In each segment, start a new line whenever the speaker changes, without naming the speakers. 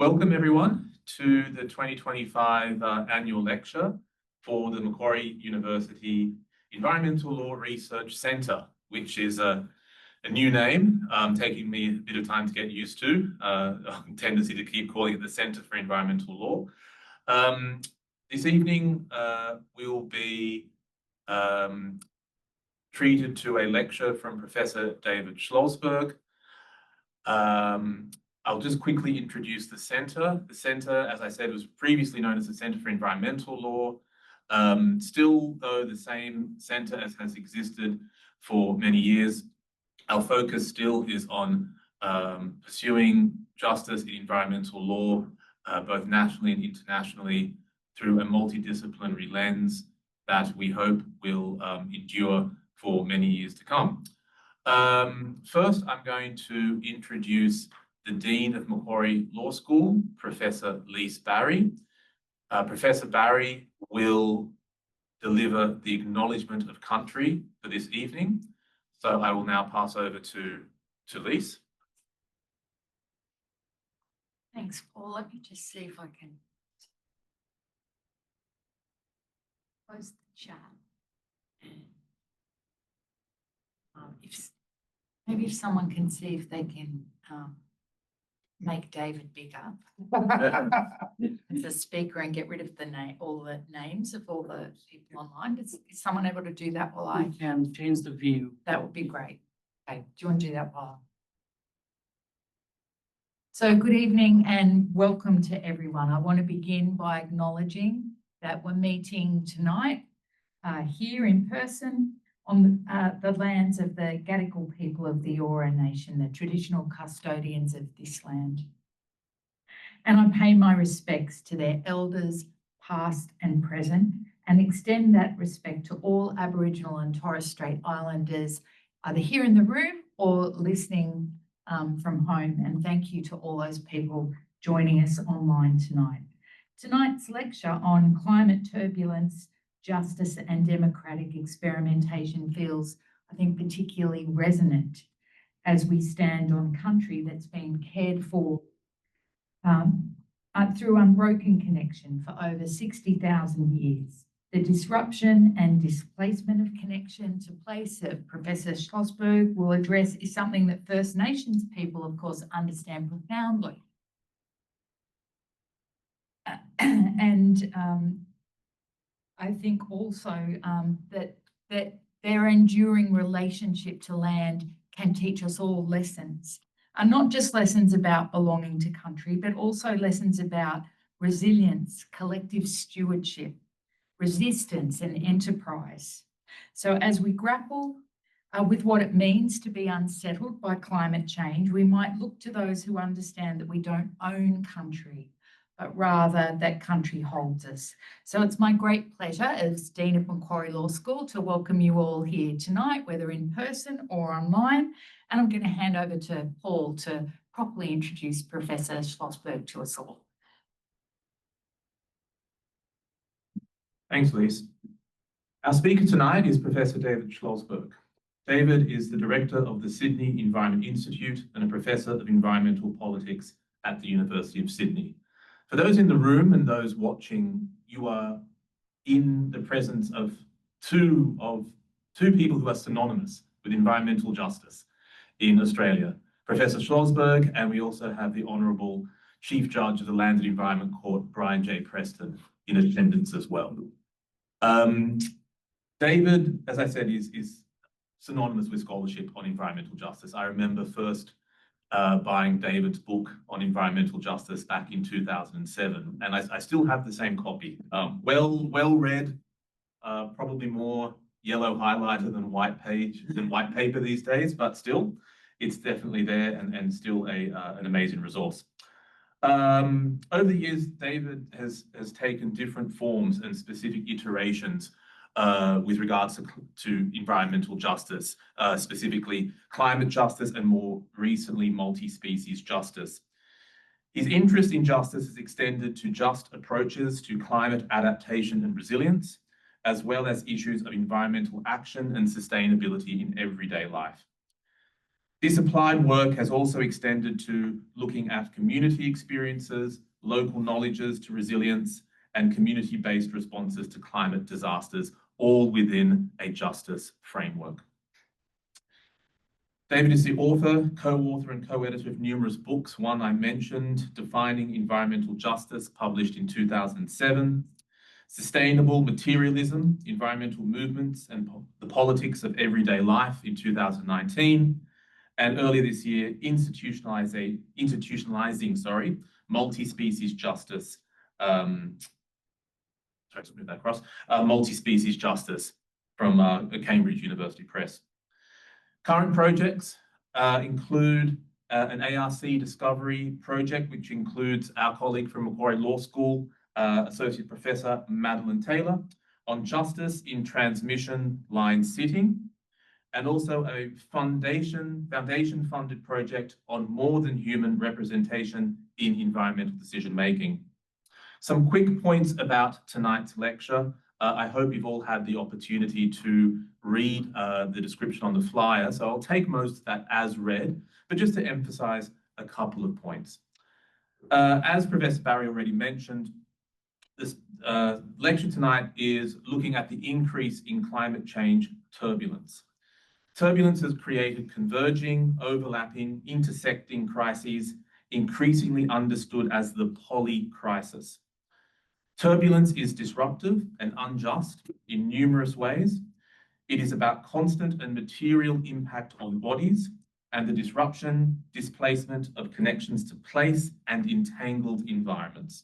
Welcome everyone to the 2025 annual lecture for the Macquarie University Environmental Law Research Centre, which is a new name, taking me a bit of time to get used to, tendency to keep calling it the Centre for Environmental Law. This evening we'll be treated to a lecture from Professor David Schlossberg. I'll just quickly introduce the centre. The centre, as I said, was previously known as the Centre for Environmental Law. Still, though, the same centre as has existed for many years. Our focus still is on pursuing justice in environmental law, both nationally and internationally, through a multidisciplinary lens that we hope will endure for many years to come. First, I'm going to introduce the Dean of Macquarie Law School, Professor Lise Barry. Professor Barry will deliver the acknowledgement of country for this evening. So I will now pass over to Lise.
Thanks, Paul. Let me just see if I can close the chat. Maybe if someone can see if they can make David bigger as a speaker and get rid of all the names of all the people online. Is someone able to do that while I
can change the view?
That would be great. Okay, do you want to do that while? So good evening and welcome to everyone. I want to begin by acknowledging that we're meeting tonight here in person on the lands of the Gadigal people of the Eora Nation, the traditional custodians of this land. And I pay my respects to their elders, past and present, and extend that respect to all Aboriginal and Torres Strait Islanders, either here in the room or listening from home. And thank you to all those people joining us online tonight. Tonight's lecture on climate turbulence, justice and democratic experimentation feels, I think, particularly resonant as we stand on country that's been cared for through unbroken connection for over 60,000 years. The disruption and displacement of connection to place that Professor Schlossberg will address is something that First Nations people, of course, understand profoundly. I think also that their enduring relationship to land can teach us all lessons, and not just lessons about belonging to country, but also lessons about resilience, collective stewardship, resistance and enterprise. So as we grapple with what it means to be unsettled by climate change, we might look to those who understand that we don't own country, but rather that country holds us. So it's my great pleasure as Dean of Macquarie Law School to welcome you all here tonight, whether in person or online. And I'm going to hand over to Paul to properly introduce Professor Schlossberg to us all.
Thanks, Lise. Our speaker tonight is Professor David Schlossberg. David is the Director of the Sydney Environment Institute and a Professor of Environmental Politics at the University of Sydney. For those in the room and those watching, you are in the presence of two people who are synonymous with environmental justice in Australia, Professor Schlossberg, and we also have the Honourable Chief Judge of the Land and Environment Court, Brian J. Preston, in attendance as well. David, as I said, is synonymous with scholarship on environmental justice. I remember first buying David's book on environmental justice back in 2007, and I still have the same copy. Well read, probably more yellow highlighter than white paper these days, but still, it's definitely there and still an amazing resource. Over the years, David has taken different forms and specific iterations with regards to environmental justice, specifically climate justice and more recently multi-species justice. His interest in justice is extended to just approaches to climate adaptation and resilience, as well as issues of environmental action and sustainability in everyday life. This applied work has also extended to looking at community experiences, local knowledges to resilience, and community-based responses to climate disasters, all within a justice framework. David is the author, co-author and co-editor of numerous books. One I mentioned, Defining Environmental Justice, published in 2007. Sustainable Materialism, Environmental Movements and the Politics of Everyday Life in 2019. And earlier this year, institutionalizing multispecies justice. Sorry to move that across. Multispecies justice from Cambridge University Press. Current projects include an ARC discovery project, which includes our colleague from Macquarie Law School, Associate Professor Madeline Taylor, on justice in transmission line sitting, and also a foundation-funded project on more than human representation in environmental decision-making. Some quick points about tonight's lecture. I hope you've all had the opportunity to read the description on the flyer, so I'll take most of that as read, but just to emphasize a couple of points. As Professor Barry already mentioned, this lecture tonight is looking at the increase in climate change turbulence. Turbulence has created converging, overlapping, intersecting crises, increasingly understood as the polycrisis. Turbulence is disruptive and unjust in numerous ways. It is about constant and material impact on bodies and the disruption, displacement of connections to place and entangled environments.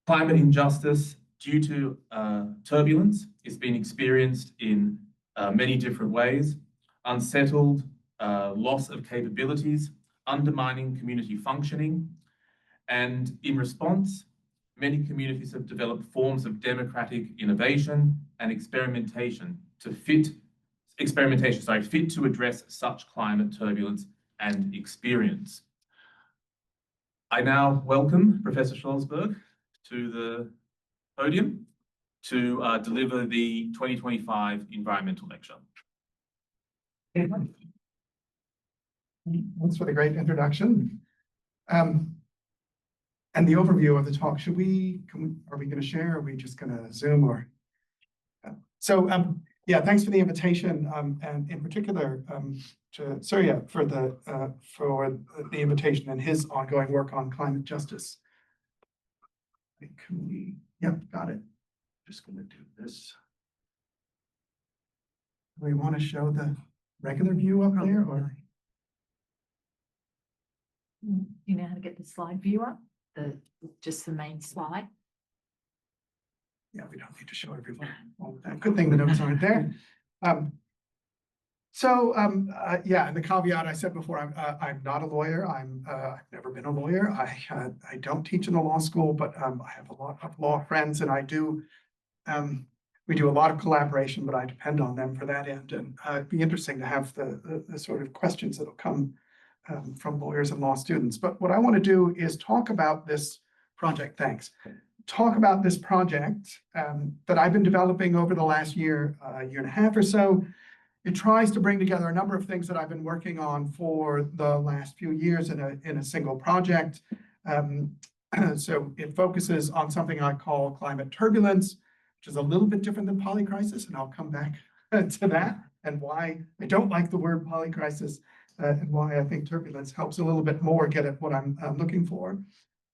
Climate injustice due to turbulence is being experienced in many different ways: unsettled, loss of capabilities, undermining community functioning. And in response, many communities have developed forms of democratic innovation and experimentation fit to address such climate turbulence and experience. I now welcome Professor Schlosberg to the podium to deliver the 2025 environmental lecture.
Thanks for the great introduction. And the overview of the talk, are we going to share? Are we just going to Zoom or? Yeah, thanks for the invitation, and in particular to Surya for the invitation and his ongoing work on climate justice. Yep, got it. Just going to do this. Do we want to show the regular view up there, or?
Do you know how to get the slide view up? Just the main slide.
Yeah, we don't need to show everyone all of that. Good thing the notes aren't there. Yeah, and the caveat I said before, I'm not a lawyer. I've never been a lawyer. I don't teach in the law school, but I have a lot of law friends, and we do a lot of collaboration, but I depend on them for that end. And it'd be interesting to have the sort of questions that'll come from lawyers and law students. But what I want to do is talk about this project. Thanks. Talk about this project that I've been developing over the last year and a half or so. It tries to bring together a number of things that I've been working on for the last few years in a single project. So it focuses on something I call climate turbulence, which is a little bit different than polycrisis, and I'll come back to that and why I don't like the word polycrisis. And why I think turbulence helps a little bit more get at what I'm looking for.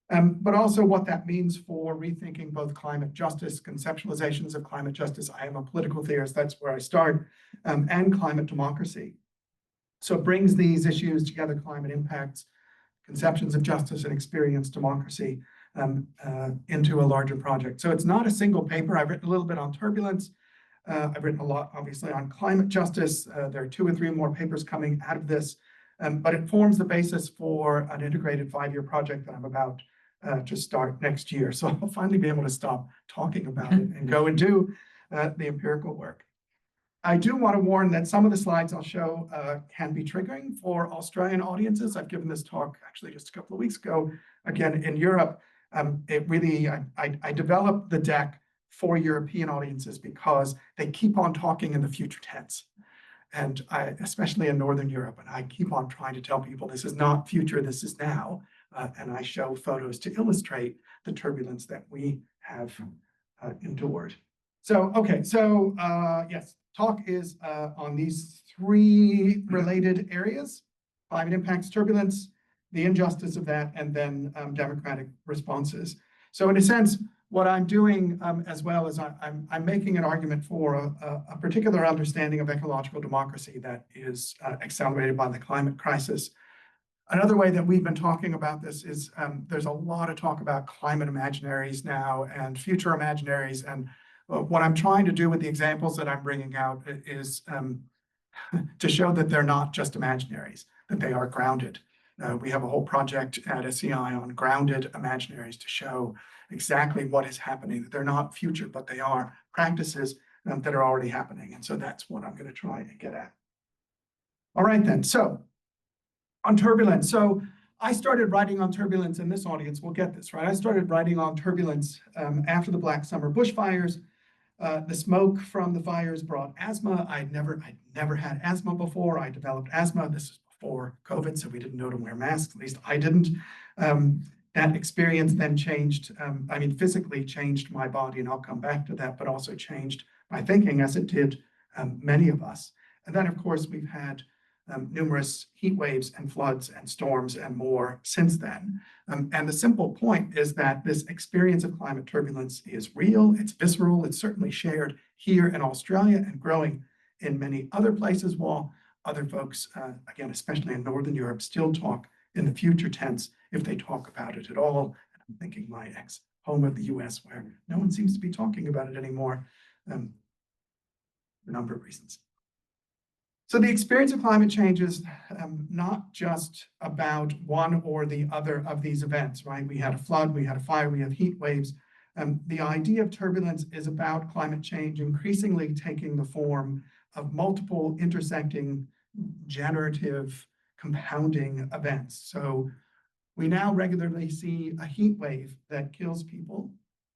But also what that means for rethinking both climate justice, conceptualizations of climate justice. I am a political theorist, that's where I start, and climate democracy. So it brings these issues together: climate impacts, conceptions of justice, and experience democracy into a larger project. So it's not a single paper. I've written a little bit on turbulence. I've written a lot, obviously, on climate justice. There are 2 or 3 more papers coming out of this, but it forms the basis for an integrated 5-year project that I'm about to start next year. So I'll finally be able to stop talking about it and go and do the empirical work. I do want to warn that some of the slides I'll show can be triggering for Australian audiences. I've given this talk actually just a couple of weeks ago, again in Europe. I developed the deck for European audiences because they keep on talking in the future tense. And especially in Northern Europe, and I keep on trying to tell people this is not future, this is now. And I show photos to illustrate the turbulence that we have endured. So, okay, so yes, talk is on these three related areas: climate impacts, turbulence, the injustice of that, and then democratic responses. So in a sense, what I'm doing as well is I'm making an argument for a particular understanding of ecological democracy that is accelerated by the climate crisis. Another way that we've been talking about this is there's a lot of talk about climate imaginaries now and future imaginaries. And what I'm trying to do with the examples that I'm bringing out is to show that they're not just imaginaries, that they are grounded. We have a whole project at SEI on grounded imaginaries to show exactly what is happening, that they're not future, but they are practices that are already happening. And so that's what I'm going to try and get at. All right, then. So on turbulence. So I started writing on turbulence, and this audience will get this, right? I started writing on turbulence after the Black Summer bushfires. The smoke from the fires brought asthma. I'd never had asthma before. I developed asthma. This is before COVID, so we didn't know to wear masks. At least I didn't. That experience then changed, physically changed my body, and I'll come back to that, but also changed my thinking, as it did many of us. And then, of course, we've had numerous heat waves and floods and storms and more since then. And the simple point is that this experience of climate turbulence is real, it's visceral, it's certainly shared here in Australia and growing in many other places, while other folks, again, especially in Northern Europe, still talk in the future tense, if they talk about it at all. And I'm thinking my ex-home of the US, where no one seems to be talking about it anymore, for a number of reasons. So the experience of climate change is not just about one or the other of these events, right? We had a flood, we had a fire, we have heat waves. The idea of turbulence is about climate change increasingly taking the form of multiple intersecting, generative, compounding events. So we now regularly see a heat wave that kills people,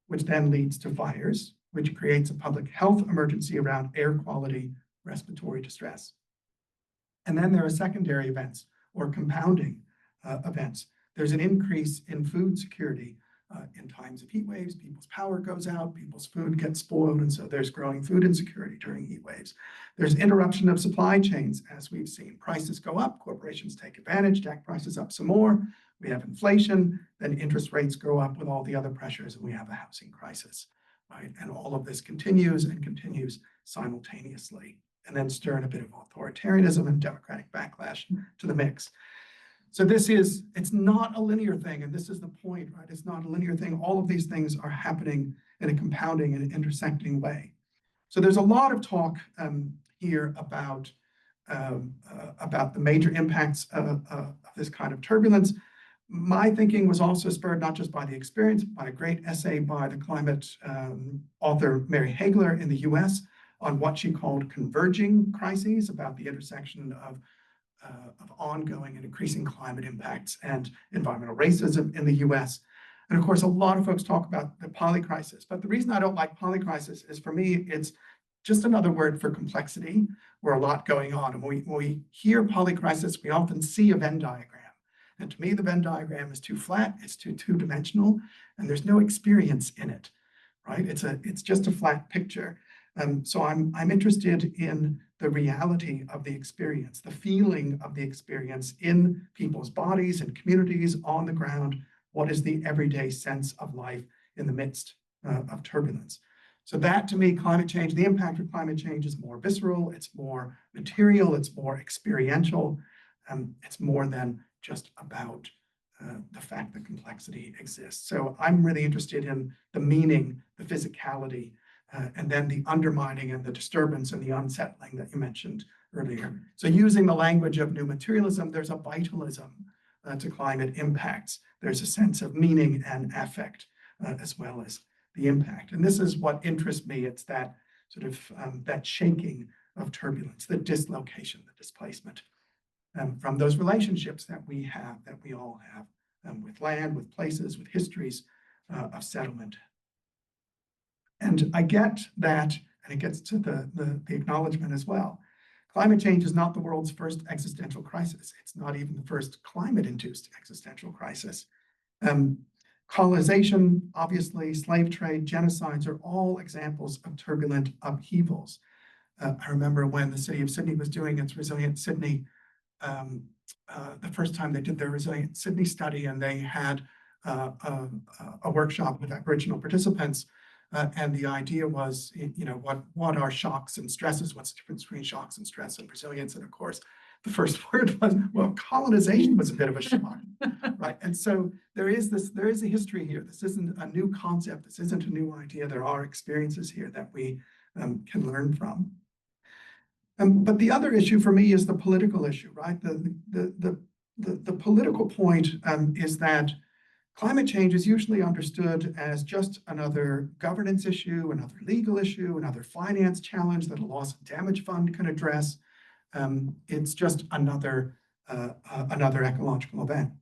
which then leads to fires, which creates a public health emergency around air quality, respiratory distress. And then there are secondary events or compounding events. There's an increase in food security in times of heat waves. People's power goes out, people's food gets spoiled, and so there's growing food insecurity during heat waves. There's interruption of supply chains, as we've seen. Prices go up, corporations take advantage, jack prices up some more. We have inflation, then interest rates go up with all the other pressures, and we have a housing crisis, right? And all of this continues and continues simultaneously, and then stir in a bit of authoritarianism and democratic backlash to the mix. So it's not a linear thing, and this is the point, right? It's not a linear thing. All of these things are happening in a compounding and intersecting way. So there's a lot of talk here about the major impacts of this kind of turbulence. My thinking was also spurred not just by the experience, but by a great essay by the climate author Mary Hagler in the US on what she called converging crises, about the intersection of ongoing and increasing climate impacts and environmental racism in the US. And of course, a lot of folks talk about the polycrisis, but the reason I don't like polycrisis is, for me, it's just another word for complexity, where a lot going on. And when we hear polycrisis, we often see a Venn diagram. And to me, the Venn diagram is too flat, it's too two-dimensional, and there's no experience in it, right? It's just a flat picture. So I'm interested in the reality of the experience, the feeling of the experience in people's bodies and communities on the ground. What is the everyday sense of life in the midst of turbulence? So that, to me, climate change, the impact of climate change is more visceral, it's more material, it's more experiential, it's more than just about the fact that complexity exists. So I'm really interested in the meaning, the physicality, and then the undermining and the disturbance and the unsettling that you mentioned earlier. So using the language of new materialism, there's a vitalism to climate impacts. There's a sense of meaning and affect as well as the impact. And this is what interests me. It's that sort of that shaking of turbulence, the dislocation, the displacement from those relationships that we have, that we all have with land, with places, with histories of settlement. And I get that, and it gets to the acknowledgement as well, Climate change is not the world's first existential crisis. It's not even the first climate-induced existential crisis. Colonization, obviously, slave trade, genocides are all examples of turbulent upheavals. I remember when the city of Sydney was doing its Resilient Sydney, the first time they did their Resilient Sydney study, and they had a workshop with Aboriginal participants. And the idea was, what are shocks and stresses? What's the difference between shocks and stress and resilience? And of course, the first word was, well, colonization was a bit of a shock, right? And so there is a history here. This isn't a new concept. This isn't a new idea. There are experiences here that we can learn from. But the other issue for me is the political issue, right? The political point is that climate change is usually understood as just another governance issue, another legal issue, another finance challenge that a loss and damage fund can address. It's just another ecological event.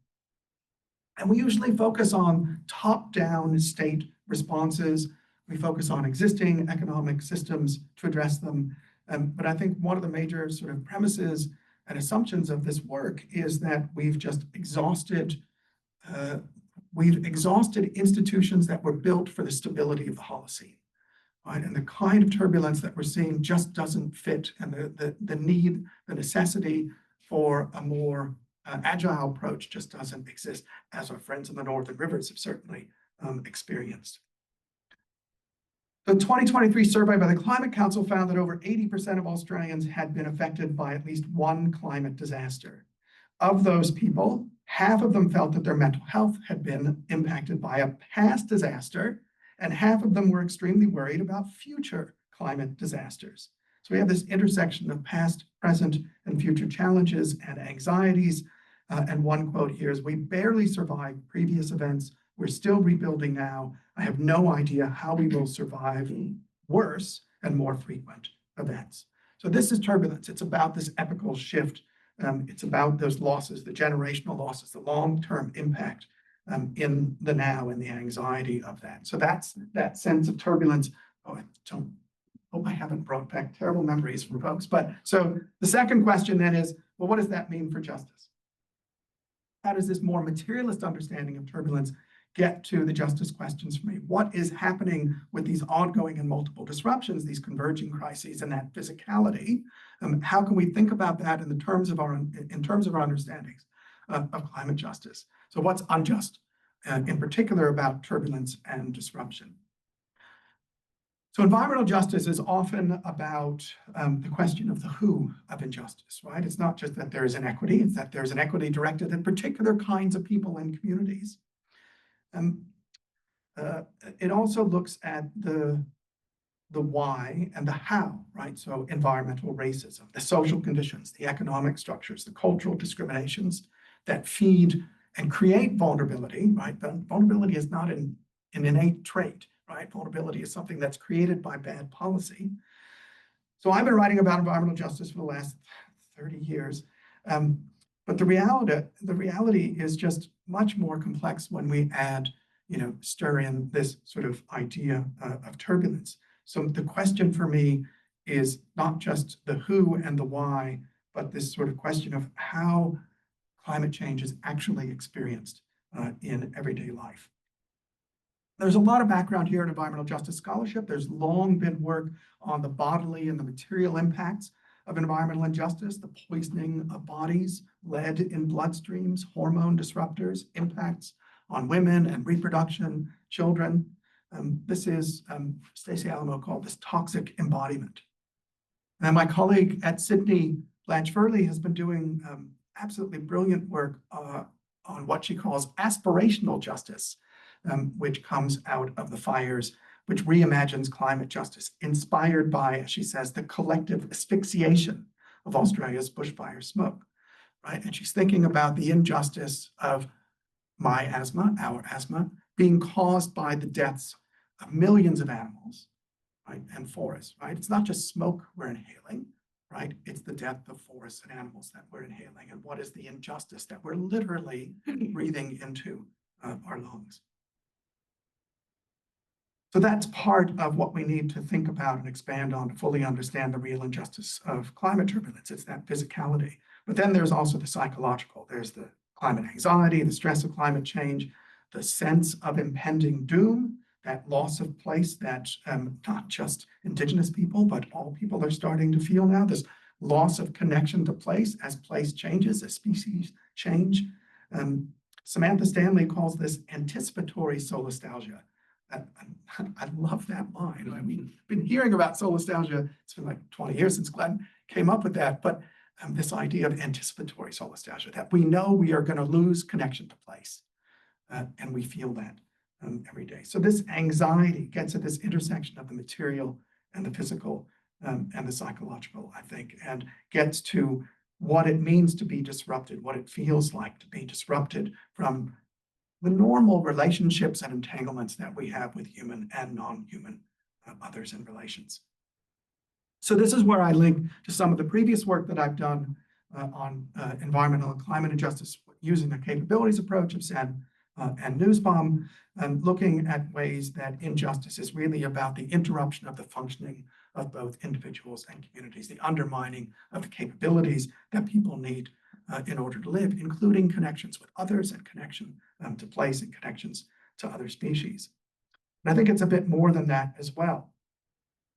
And we usually focus on top-down state responses. We focus on existing economic systems to address them. But I think one of the major sort of premises and assumptions of this work is that we've just exhausted institutions that were built for the stability of the Holocene, right? And the kind of turbulence that we're seeing just doesn't fit, and the necessity for a more agile approach just doesn't exist, as our friends in the Northern Rivers have certainly experienced. The 2023 survey by the Climate Council found that over 80% of Australians had been affected by at least one climate disaster. Of those people, half of them felt that their mental health had been impacted by a past disaster, and half of them were extremely worried about future climate disasters. So we have this intersection of past, present, and future challenges and anxieties. And one quote here is, "We barely survived previous events. We're still rebuilding now. I have no idea how we will survive worse and more frequent events." So this is turbulence. It's about this epical shift. It's about those losses, the generational losses, the long-term impact in the now and the anxiety of that. So that's that sense of turbulence. Oh, I hope I haven't brought back terrible memories for folks. But so the second question then is, well, what does that mean for justice? How does this more materialist understanding of turbulence get to the justice questions for me? What is happening with these ongoing and multiple disruptions, these converging crises, and that physicality? How can we think about that in terms of our understandings of climate justice? So what's unjust, in particular about turbulence and disruption? So environmental justice is often about the question of the who of injustice, right? It's not just that there is inequity, it's that there's an equity directed at particular kinds of people and communities. It also looks at the why and the how, right? So environmental racism, the social conditions, the economic structures, the cultural discriminations that feed and create vulnerability, right? But vulnerability is not an innate trait, right? Vulnerability is something that's created by bad policy. So I've been writing about environmental justice for the last 30 years. But the reality is just much more complex when we add, stir in this sort of idea of turbulence. So the question for me is not just the who and the why, but this sort of question of how climate change is actually experienced in everyday life. There's a lot of background here in environmental justice scholarship. There's long been work on the bodily and the material impacts of environmental injustice, the poisoning of bodies, lead in bloodstreams, hormone disruptors, impacts on women and reproduction, children. This is, Stacey Alamo called this toxic embodiment. And my colleague at Sydney, Blanche Furley, has been doing absolutely brilliant work on what she calls aspirational justice, which comes out of the fires, which reimagines climate justice, inspired by, as she says, the collective asphyxiation of Australia's bushfire smoke, right? And she's thinking about the injustice of my asthma, our asthma, being caused by the deaths of millions of animals, right, and forests, right? It's not just smoke we're inhaling, right? It's the death of forests and animals that we're inhaling. And what is the injustice that we're literally breathing into our lungs? So that's part of what we need to think about and expand on to fully understand the real injustice of climate turbulence. It's that physicality. But then there's also the psychological. There's the climate anxiety, the stress of climate change, the sense of impending doom, that loss of place that not just Indigenous people, but all people are starting to feel now, this loss of connection to place as place changes, as species change. Samantha Stanley calls this anticipatory solastalgia. I love that line. I mean, I've been hearing about solastalgia. It's been like 20 years since Glenn came up with that, but this idea of anticipatory solastalgia, that we know we are going to lose connection to place, and we feel that every day. So this anxiety gets at this intersection of the material and the physical and the psychological, I think, and gets to what it means to be disrupted, what it feels like to be disrupted from the normal relationships and entanglements that we have with human and non-human others and relations. So this is where I link to some of the previous work that I've done on environmental and climate injustice using a capabilities approach of SEN and Newsbomb, and looking at ways that injustice is really about the interruption of the functioning of both individuals and communities, the undermining of the capabilities that people need in order to live, including connections with others and connection to place and connections to other species. And I think it's a bit more than that as well.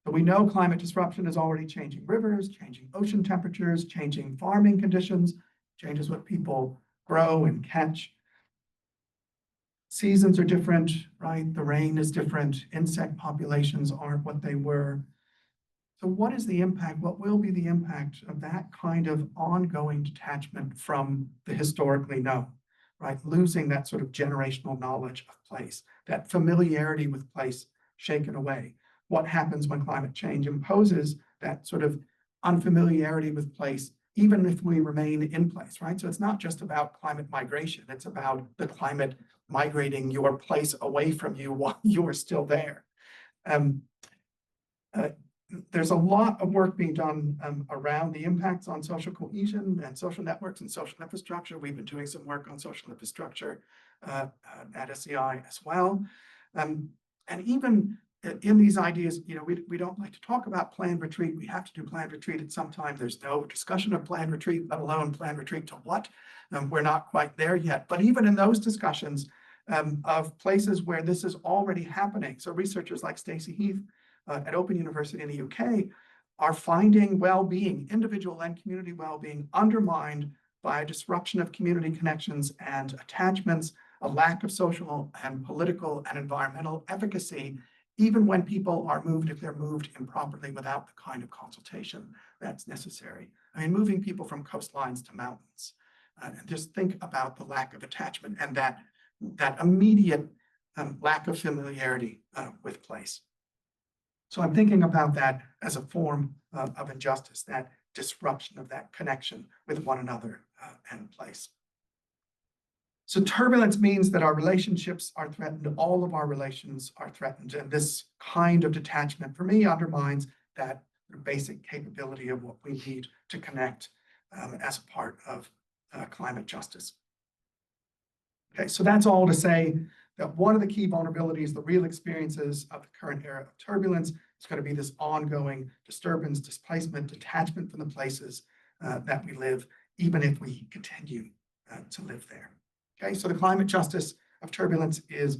But we know climate disruption is already changing rivers, changing ocean temperatures, changing farming conditions, changes what people grow and catch. Seasons are different, right? The rain is different. Insect populations aren't what they were. So what is the impact? What will be the impact of that kind of ongoing detachment from the historically known, right? Losing that sort of generational knowledge of place, that familiarity with place shaken away. What happens when climate change imposes that sort of unfamiliarity with place, even if we remain in place, right? So it's not just about climate migration. It's about the climate migrating your place away from you while you are still there. There's a lot of work being done around the impacts on social cohesion and social networks and social infrastructure. We've been doing some work on social infrastructure at SEI as well. And even in these ideas, you know, we don't like to talk about planned retreat. We have to do planned retreat at some time. There's no discussion of planned retreat, let alone planned retreat to what. We're not quite there yet. But even in those discussions of places where this is already happening, so researchers like Stacey Heath at Open University in the UK are finding well-being, individual and community well-being, undermined by a disruption of community connections and attachments, a lack of social and political and environmental efficacy, even when people are moved, if they're moved improperly without the kind of consultation that's necessary. I mean, moving people from coastlines to mountains. And just think about the lack of attachment and that immediate lack of familiarity with place. So I'm thinking about that as a form of injustice, that disruption of that connection with one another and place. So turbulence means that our relationships are threatened, all of our relations are threatened, and this kind of detachment for me undermines that basic capability of what we need to connect as a part of climate justice. Okay, so that's all to say that one of the key vulnerabilities, the real experiences of the current era of turbulence, is going to be this ongoing disturbance, displacement, detachment from the places that we live, even if we continue to live there. Okay, so the climate justice of turbulence is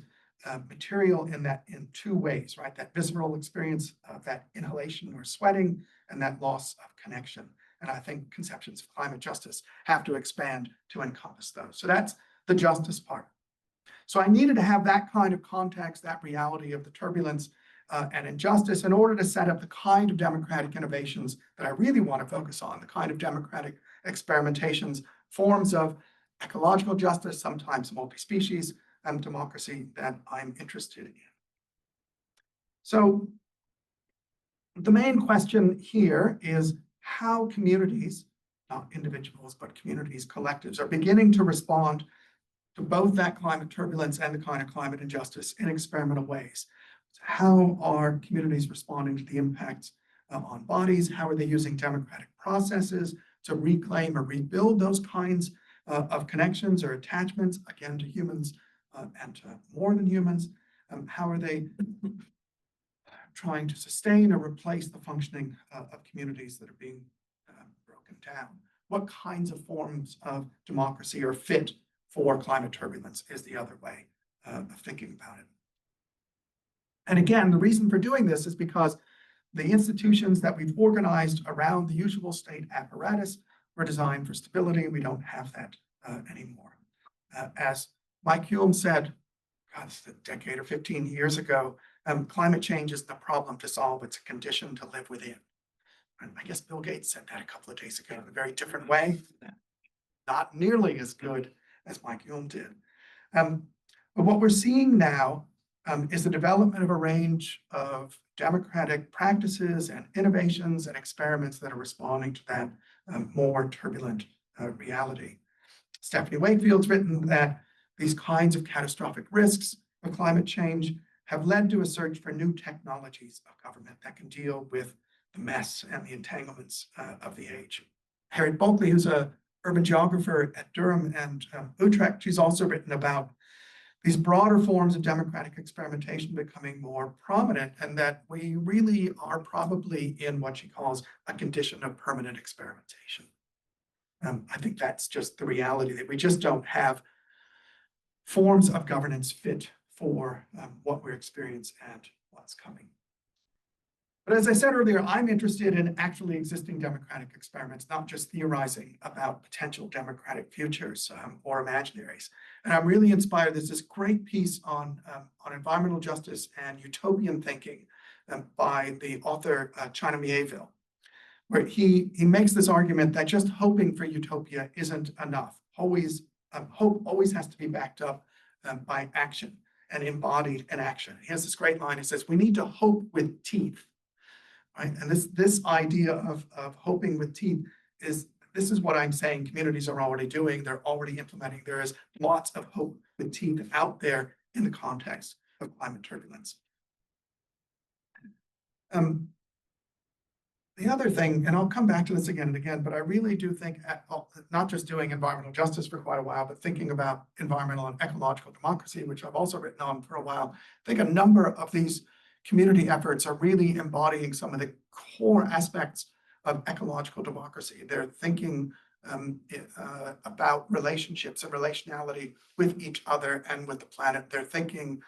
material in two ways, right? That visceral experience of that inhalation or sweating and that loss of connection. And I think conceptions of climate justice have to expand to encompass those. So that's the justice part. So I needed to have that kind of context, that reality of the turbulence and injustice in order to set up the kind of democratic innovations that I really want to focus on, the kind of democratic experimentations, forms of ecological justice, sometimes multi-species and democracy that I'm interested in. So the main question here is how communities, not individuals, but communities, collectives, are beginning to respond to both that climate turbulence and the kind of climate injustice in experimental ways. So how are communities responding to the impacts on bodies? How are they using democratic processes to reclaim or rebuild those kinds of connections or attachments, again, to humans and to more than humans? How are they trying to sustain or replace the functioning of communities that are being broken down. What kinds of forms of democracy are fit for climate turbulence is the other way of thinking about it. And again, the reason for doing this is because the institutions that we've organized around the usual state apparatus were designed for stability. We don't have that anymore. As Mike Hume said, God, it's a decade or 15 years ago, climate change is the problem to solve. It's a condition to live within. And I guess Bill Gates said that a couple of days ago in a very different way. Not nearly as good as Mike Hume did. But what we're seeing now is the development of a range of democratic practices and innovations and experiments that are responding to that more turbulent reality. Stephanie Wakefield's written that these kinds of catastrophic risks of climate change have led to a search for new technologies of government that can deal with the mess and the entanglements of the age. Harriet Bulkley, who's an urban geographer at Durham and Utrecht, she's also written about these broader forms of democratic experimentation becoming more prominent, and that we really are probably in what she calls a condition of permanent experimentation. I think that's just the reality, that we just don't have forms of governance fit for what we're experiencing and what's coming. But as I said earlier, I'm interested in actually existing democratic experiments, not just theorizing about potential democratic futures or imaginaries. And I'm really inspired. There's this great piece on environmental justice and utopian thinking by the author China Miéville, where he makes this argument that just hoping for utopia isn't enough. Hope always has to be backed up by action and embodied in action. He has this great line. He says, "We need to hope with teeth." Right? And this idea of hoping with teeth this is what I'm saying communities are already doing. They're already implementing. There is lots of hope with teeth out there in the context of climate turbulence. The other thing, and I'll come back to this again and again, but I really do think not just doing environmental justice for quite a while, but thinking about environmental and ecological democracy, which I've also written on for a while. I think a number of these community efforts are really embodying some of the core aspects of ecological democracy. They're thinking about relationships and relationality with each other and with the planet. They're thinking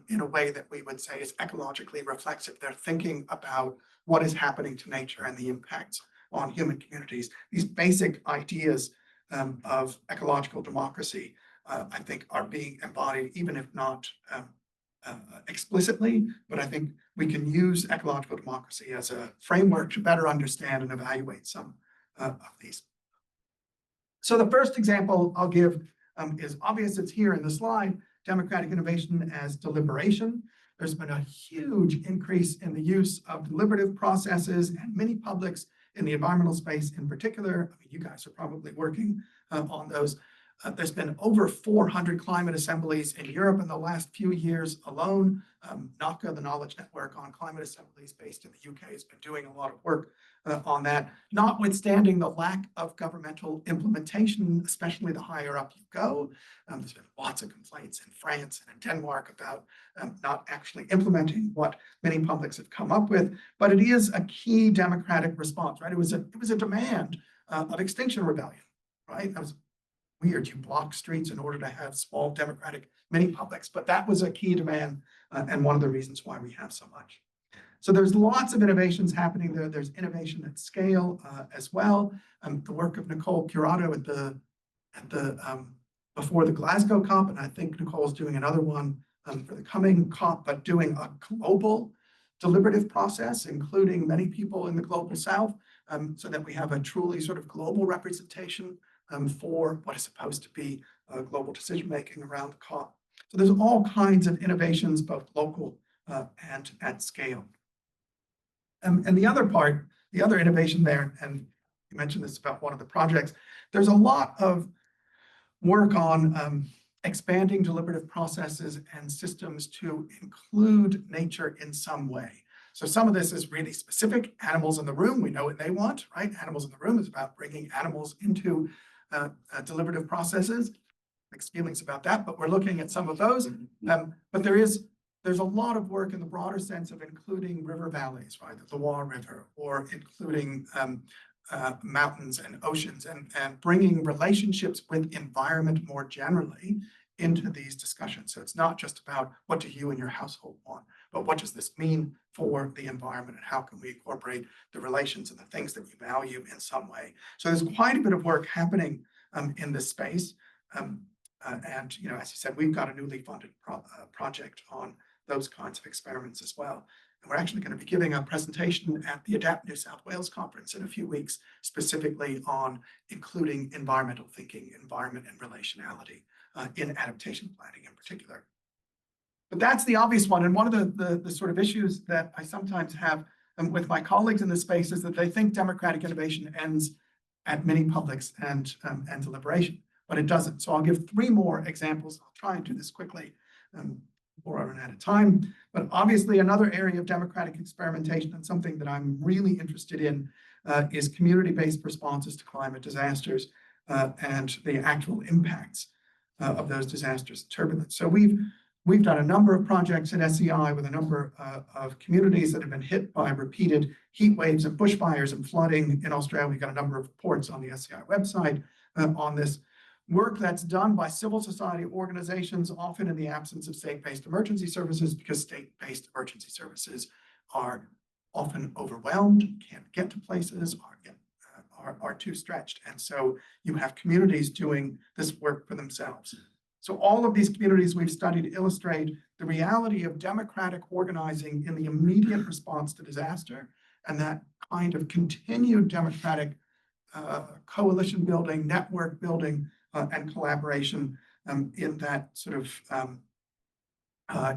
in a way that we would say is ecologically reflexive. They're thinking about what is happening to nature and the impacts on human communities. These basic ideas of ecological democracy, I think, are being embodied, even if not explicitly, but I think we can use ecological democracy as a framework to better understand and evaluate some of these. So the first example I'll give is obvious. It's here in the slide: democratic innovation as deliberation. There's been a huge increase in the use of deliberative processes and mini publics in the environmental space in particular. I mean, you guys are probably working on those. There's been over 400 climate assemblies in Europe in the last few years alone. NACA, the Knowledge Network on Climate Assemblies based in the UK, has been doing a lot of work on that, notwithstanding the lack of governmental implementation, especially the higher up you go. There's been lots of complaints in France and in Denmark about not actually implementing what many publics have come up with, but it is a key democratic response, right? It was a demand of Extinction Rebellion, right? That was weird. You block streets in order to have small democratic mini publics, but that was a key demand and one of the reasons why we have so much. So there's lots of innovations happening there. There's innovation at scale as well. The work of Nicole Curato before the Glasgow COP, and I think Nicole's doing another one for the coming COP, but doing a global deliberative process, including many people in the global south, so that we have a truly sort of global representation for what is supposed to be global decision-making around the COP. So there's all kinds of innovations, both local and at scale. And the other part, the other innovation there, and you mentioned this about one of the projects, there's a lot of work on expanding deliberative processes and systems to include nature in some way. So some of this is really specific. Animals in the Room, we know what they want, right? Animals in the Room is about bringing animals into deliberative processes. Mixed feelings about that, but we're looking at some of those. But there is there's a lot of work in the broader sense of including river valleys, right? The Loire River, or including mountains and oceans, and bringing relationships with environment more generally into these discussions. So it's not just about what do you and your household want, but what does this mean for the environment, and how can we incorporate the relations and the things that we value in some way. So there's quite a bit of work happening in this space. And, as you said, we've got a newly funded project on those kinds of experiments as well. And we're actually going to be giving a presentation at the ADAPT New South Wales conference in a few weeks, specifically on including environmental thinking, environment and relationality in adaptation planning in particular. But that's the obvious one. And one of the sort of issues that I sometimes have with my colleagues in this space is that they think democratic innovation ends at mini publics and deliberation, but it doesn't. So I'll give 3 more examples. I'll try and do this quickly before I run out of time. But obviously another area of democratic experimentation, and something that I'm really interested in, is community-based responses to climate disasters and the actual impacts of those disasters, turbulence. So we've done a number of projects at SEI with a number of communities that have been hit by repeated heat waves and bushfires and flooding in Australia. We've got a number of reports on the SEI website on this work that's done by civil society organizations, often in the absence of state-based emergency services, because state-based emergency services are often overwhelmed, can't get to places, are too stretched. And so you have communities doing this work for themselves. So all of these communities we've studied illustrate the reality of democratic organizing in the immediate response to disaster, and that kind of continued democratic coalition building, network building, and collaboration in that sort of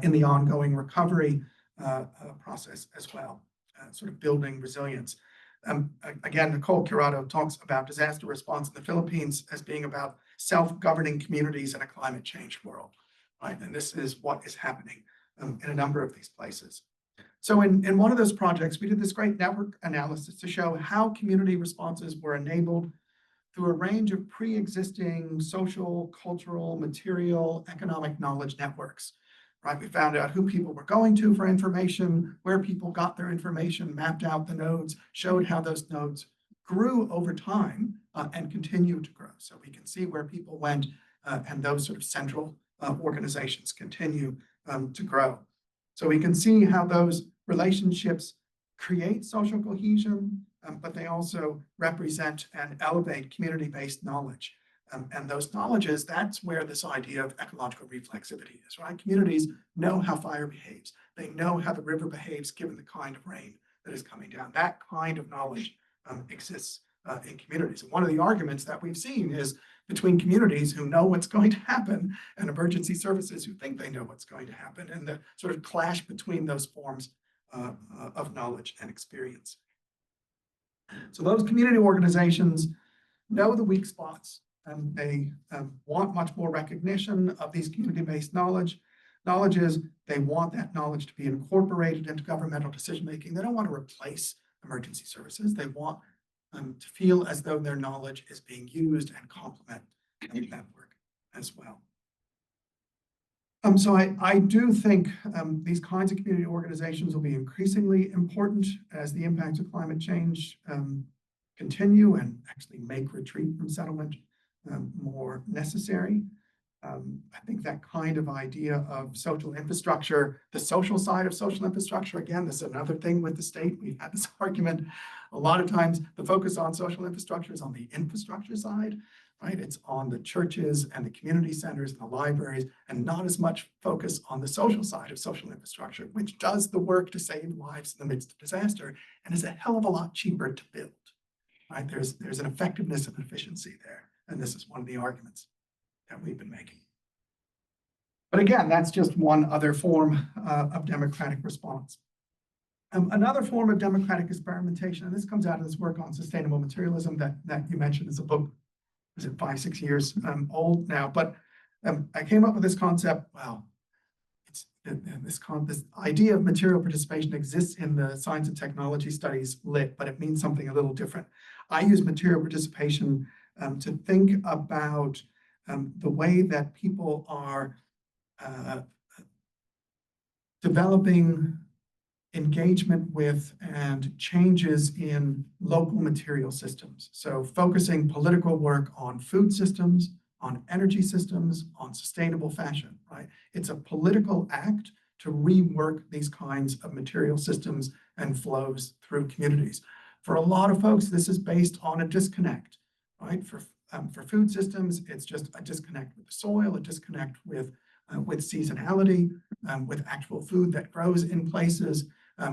in the ongoing recovery process as well, sort of building resilience. Again, Nicole Curado talks about disaster response in the Philippines as being about self-governing communities in a climate change world, right? And this is what is happening in a number of these places. So in one of those projects, we did this great network analysis to show how community responses were enabled through a range of pre-existing social, cultural, material, economic knowledge networks, right? We found out who people were going to for information, where people got their information, mapped out the nodes, showed how those nodes grew over time and continue to grow. So we can see where people went and those sort of central organizations continue to grow. So we can see how those relationships create social cohesion, but they also represent and elevate community-based knowledge. And those knowledges, that's where this idea of ecological reflexivity is, right? Communities know how fire behaves. They know how the river behaves given the kind of rain that is coming down. That kind of knowledge exists in communities. And one of the arguments that we've seen is between communities who know what's going to happen and emergency services who think they know what's going to happen, and the sort of clash between those forms of knowledge and experience. So those community organizations know the weak spots, and they want much more recognition of these community-based knowledges. They want that knowledge to be incorporated into governmental decision-making. They don't want to replace emergency services. They want to feel as though their knowledge is being used and complement that work as well. So I do think these kinds of community organizations will be increasingly important as the impacts of climate change continue and actually make retreat from settlement more necessary. I think that kind of idea of social infrastructure, the social side of social infrastructure, again, this is another thing with the state. We've had this argument a lot of times. The focus on social infrastructure is on the infrastructure side, right? It's on the churches and the community centers and the libraries, and not as much focus on the social side of social infrastructure, which does the work to save lives in the midst of disaster and is a hell of a lot cheaper to build, right? There's an effectiveness and efficiency there. And this is one of the arguments that we've been making. But again, that's just one other form of democratic response. Another form of democratic experimentation, and this comes out of this work on sustainable materialism that you mentioned, is a book, is it 5-6 years old now, but I came up with this concept. Well, it's this idea of material participation exists in the science and technology studies lit, but it means something a little different. I use material participation to think about the way that people are developing engagement with and changes in local material systems. So focusing political work on food systems, on energy systems, on sustainable fashion, right? It's a political act to rework these kinds of material systems and flows through communities. For a lot of folks, this is based on a disconnect, right? For food systems, it's just a disconnect with the soil, a disconnect with seasonality, with actual food that grows in places.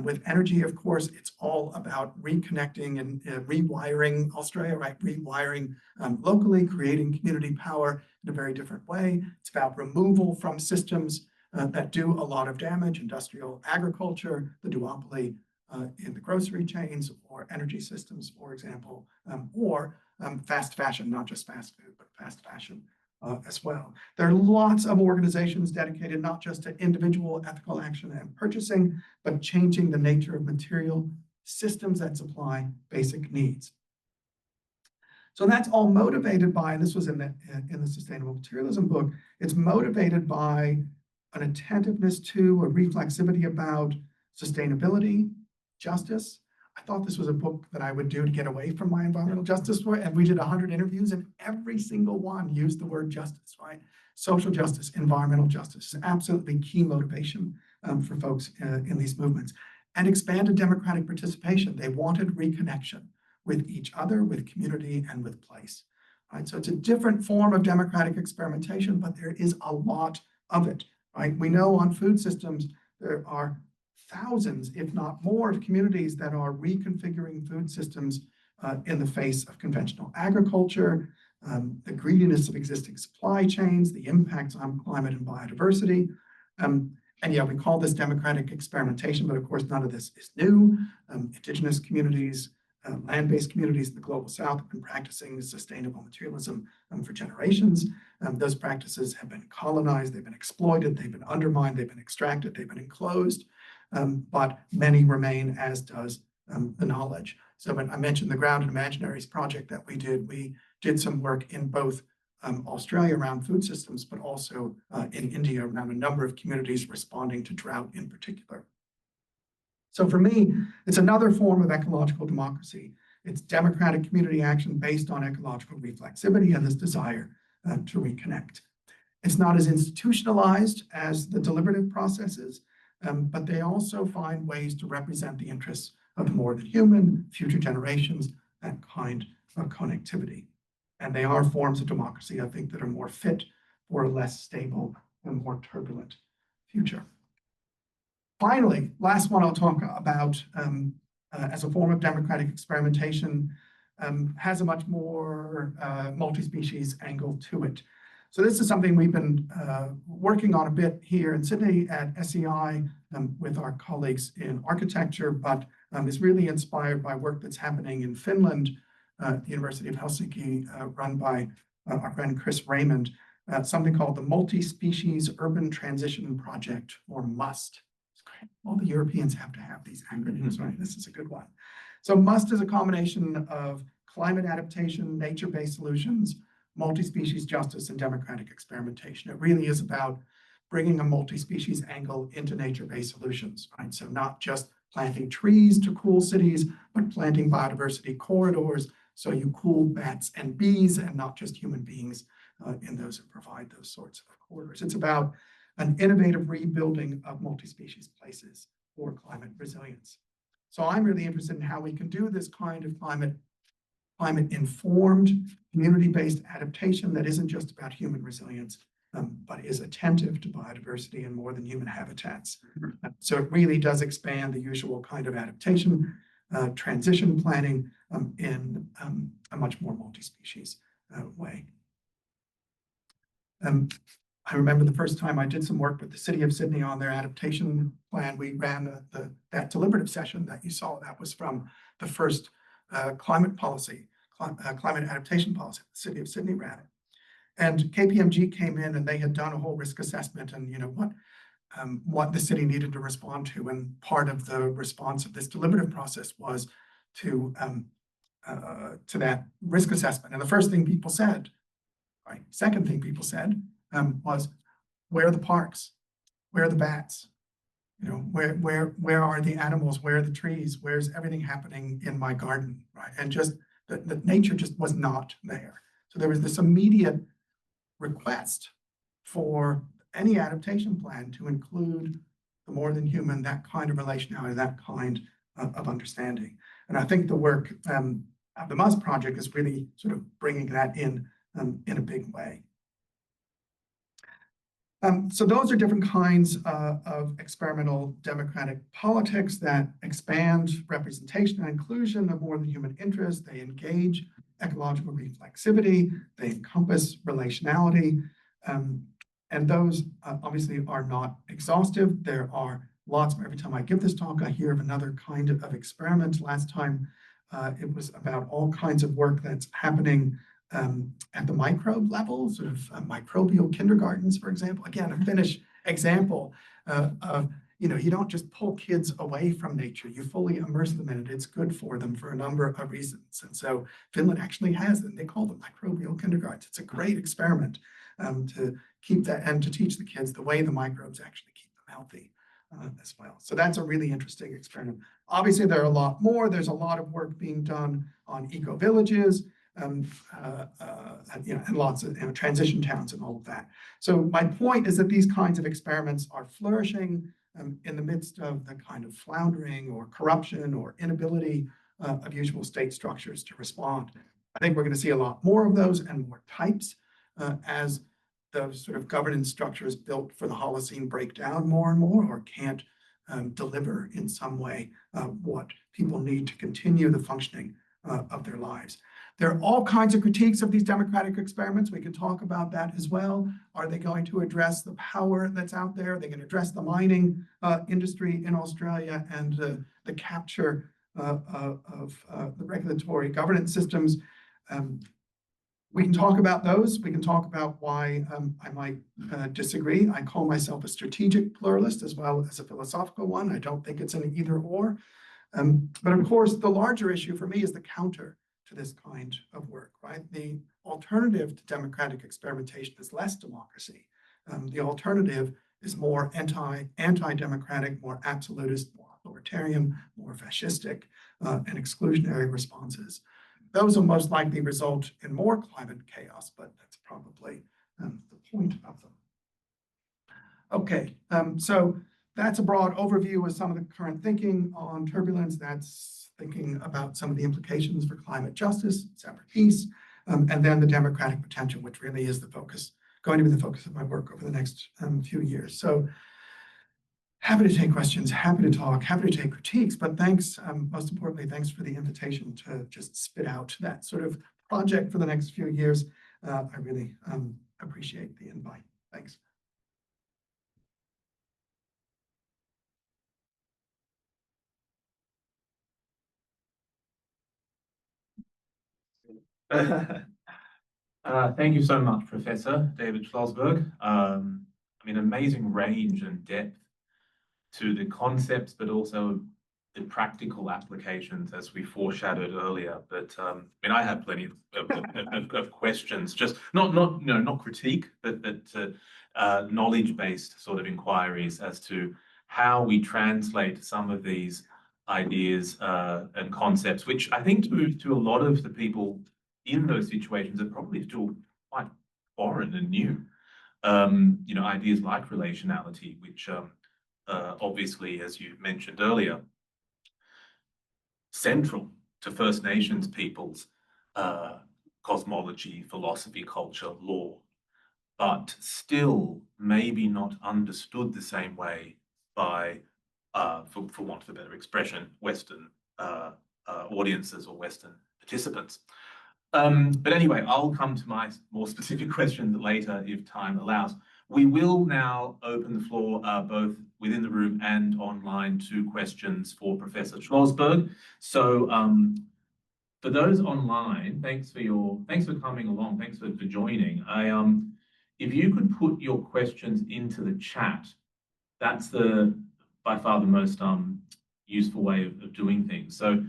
With energy, of course, it's all about reconnecting and rewiring Australia, right? Rewiring locally, creating community power in a very different way. It's about removal from systems that do a lot of damage, industrial agriculture, the duopoly in the grocery chains, or energy systems, for example, or fast fashion, not just fast food, but fast fashion as well. There are lots of organizations dedicated not just to individual ethical action and purchasing, but changing the nature of material systems that supply basic needs. So that's all motivated by, and this was in the Sustainable Materialism book, it's motivated by an attentiveness to, a reflexivity about sustainability, justice. I thought this was a book that I would do to get away from my environmental justice work, and we did 100 interviews, and every single one used the word justice, right? Social justice, environmental justice is absolutely key motivation for folks in these movements. And expanded democratic participation. They wanted reconnection with each other, with community, and with place. Right? So it's a different form of democratic experimentation, but there is a lot of it. Right? We know on food systems, there are thousands, if not more, of communities that are reconfiguring food systems in the face of conventional agriculture, the greediness of existing supply chains, the impacts on climate and biodiversity. And yeah, we call this democratic experimentation, but of course, none of this is new. Indigenous communities, land-based communities in the Global South have been practicing sustainable materialism for generations. Those practices have been colonized, they've been exploited, they've been undermined, they've been extracted, they've been enclosed. But many remain, as does the knowledge. So when I mentioned the Grounded Imaginaries project that we did some work in both Australia around food systems, but also in India around a number of communities responding to drought in particular. So for me, it's another form of ecological democracy. It's democratic community action based on ecological reflexivity and this desire to reconnect. It's not as institutionalized as the deliberative processes, but they also find ways to represent the interests of the more than human, future generations, that kind of connectivity. And they are forms of democracy, I think, that are more fit for a less stable and more turbulent future. Finally, last one I'll talk about as a form of democratic experimentation has a much more multi-species angle to it. So this is something we've been working on a bit here in Sydney at SEI with our colleagues in architecture, but is really inspired by work that's happening in Finland, at the University of Helsinki, run by our friend Chris Raymond, something called the Multi-Species Urban Transition Project, or MUST. It's great. All the Europeans have to have these acronyms, right? This is a good one. So MUST is a combination of climate adaptation, nature-based solutions, multi-species justice, and democratic experimentation. It really is about bringing a multi-species angle into nature-based solutions, right? So not just planting trees to cool cities, but planting biodiversity corridors so you cool bats and bees and not just human beings in those who provide those sorts of corridors. It's about an innovative rebuilding of multi-species places for climate resilience. So I'm really interested in how we can do this kind of climate-informed, community-based adaptation that isn't just about human resilience, but is attentive to biodiversity and more than human habitats. So it really does expand the usual kind of adaptation, transition planning in a much more multi-species way. I remember the first time I did some work with the City of Sydney on their adaptation plan. We ran that deliberative session that you saw. That was from the first climate adaptation policy. The City of Sydney ran it. And KPMG came in and they had done a whole risk assessment and what the city needed to respond to. And part of the response of this deliberative process was to that risk assessment. And the first thing people said, right? Second thing people said was, where are the parks? Where are the bats? You know, where are the animals? Where are the trees? Where's everything happening in my garden, right? And just the nature just was not there. So there was this immediate request for any adaptation plan to include the more than human, that kind of relationality, that kind of understanding. And I think the work of the MUS project is really sort of bringing that in a big way. So those are different kinds of experimental democratic politics that expand representation and inclusion of more than human interest. They engage ecological reflexivity, they encompass relationality, and those obviously are not exhaustive. There are lots. Every time I give this talk, I hear of another kind of experiment. Last time it was about all kinds of work that's happening at the microbe level, sort of microbial kindergartens, for example. Again, a Finnish example of, you know, you don't just pull kids away from nature, you fully immerse them in it. It's good for them for a number of reasons. And so Finland actually has them. They call them microbial kindergartens. It's a great experiment to keep that and to teach the kids the way the microbes actually keep them healthy as well. So that's a really interesting experiment. Obviously, there are a lot more. There's a lot of work being done on eco-villages, and lots of transition towns and all of that. So my point is that these kinds of experiments are flourishing in the midst of the kind of floundering or corruption or inability of usual state structures to respond. I think we're going to see a lot more of those and more types as those sort of governance structures built for the Holocene break down more and more or can't deliver in some way what people need to continue the functioning of their lives. There are all kinds of critiques of these democratic experiments. We can talk about that as well. Are they going to address the power that's out there? Are they going to address the mining industry in Australia and the capture of the regulatory governance systems? We can talk about those. We can talk about why I might disagree. I call myself a strategic pluralist as well as a philosophical one. I don't think it's an either or. But of course, the larger issue for me is the counter to this kind of work, right? The alternative to democratic experimentation is less democracy. The alternative is more anti-democratic, more absolutist, more authoritarian, more fascistic, and exclusionary responses. Those will most likely result in more climate chaos, but that's probably the point of them. Okay, so that's a broad overview of some of the current thinking on turbulence. That's thinking about some of the implications for climate justice, separate peace, and then the democratic potential, which really is the focus, going to be the focus of my work over the next few years. So happy to take questions, happy to talk, happy to take critiques, but thanks, most importantly, thanks for the invitation to just spit out that sort of project for the next few years. I really appreciate the invite. Thanks.
Thank you so much, Professor David Schlossberg. I mean, amazing range and depth to the concepts, but also the practical applications, as we foreshadowed earlier. But I mean, I have plenty of questions, just not critique, but knowledge-based sort of inquiries as to how we translate some of these ideas and concepts, which I think to a lot of the people in those situations are probably still quite foreign and new. Ideas like relationality, which obviously, as you mentioned earlier, central to First Nations peoples' cosmology, philosophy, culture, law, but still maybe not understood the same way by, for want of a better expression, Western audiences or Western participants. But anyway, I'll come to my more specific questions later if time allows. We will now open the floor both within the room and online to questions for Professor Schlossberg. So for those online, thanks for coming along, thanks for joining. If you could put your questions into the chat, that's by far the most useful way of doing things. So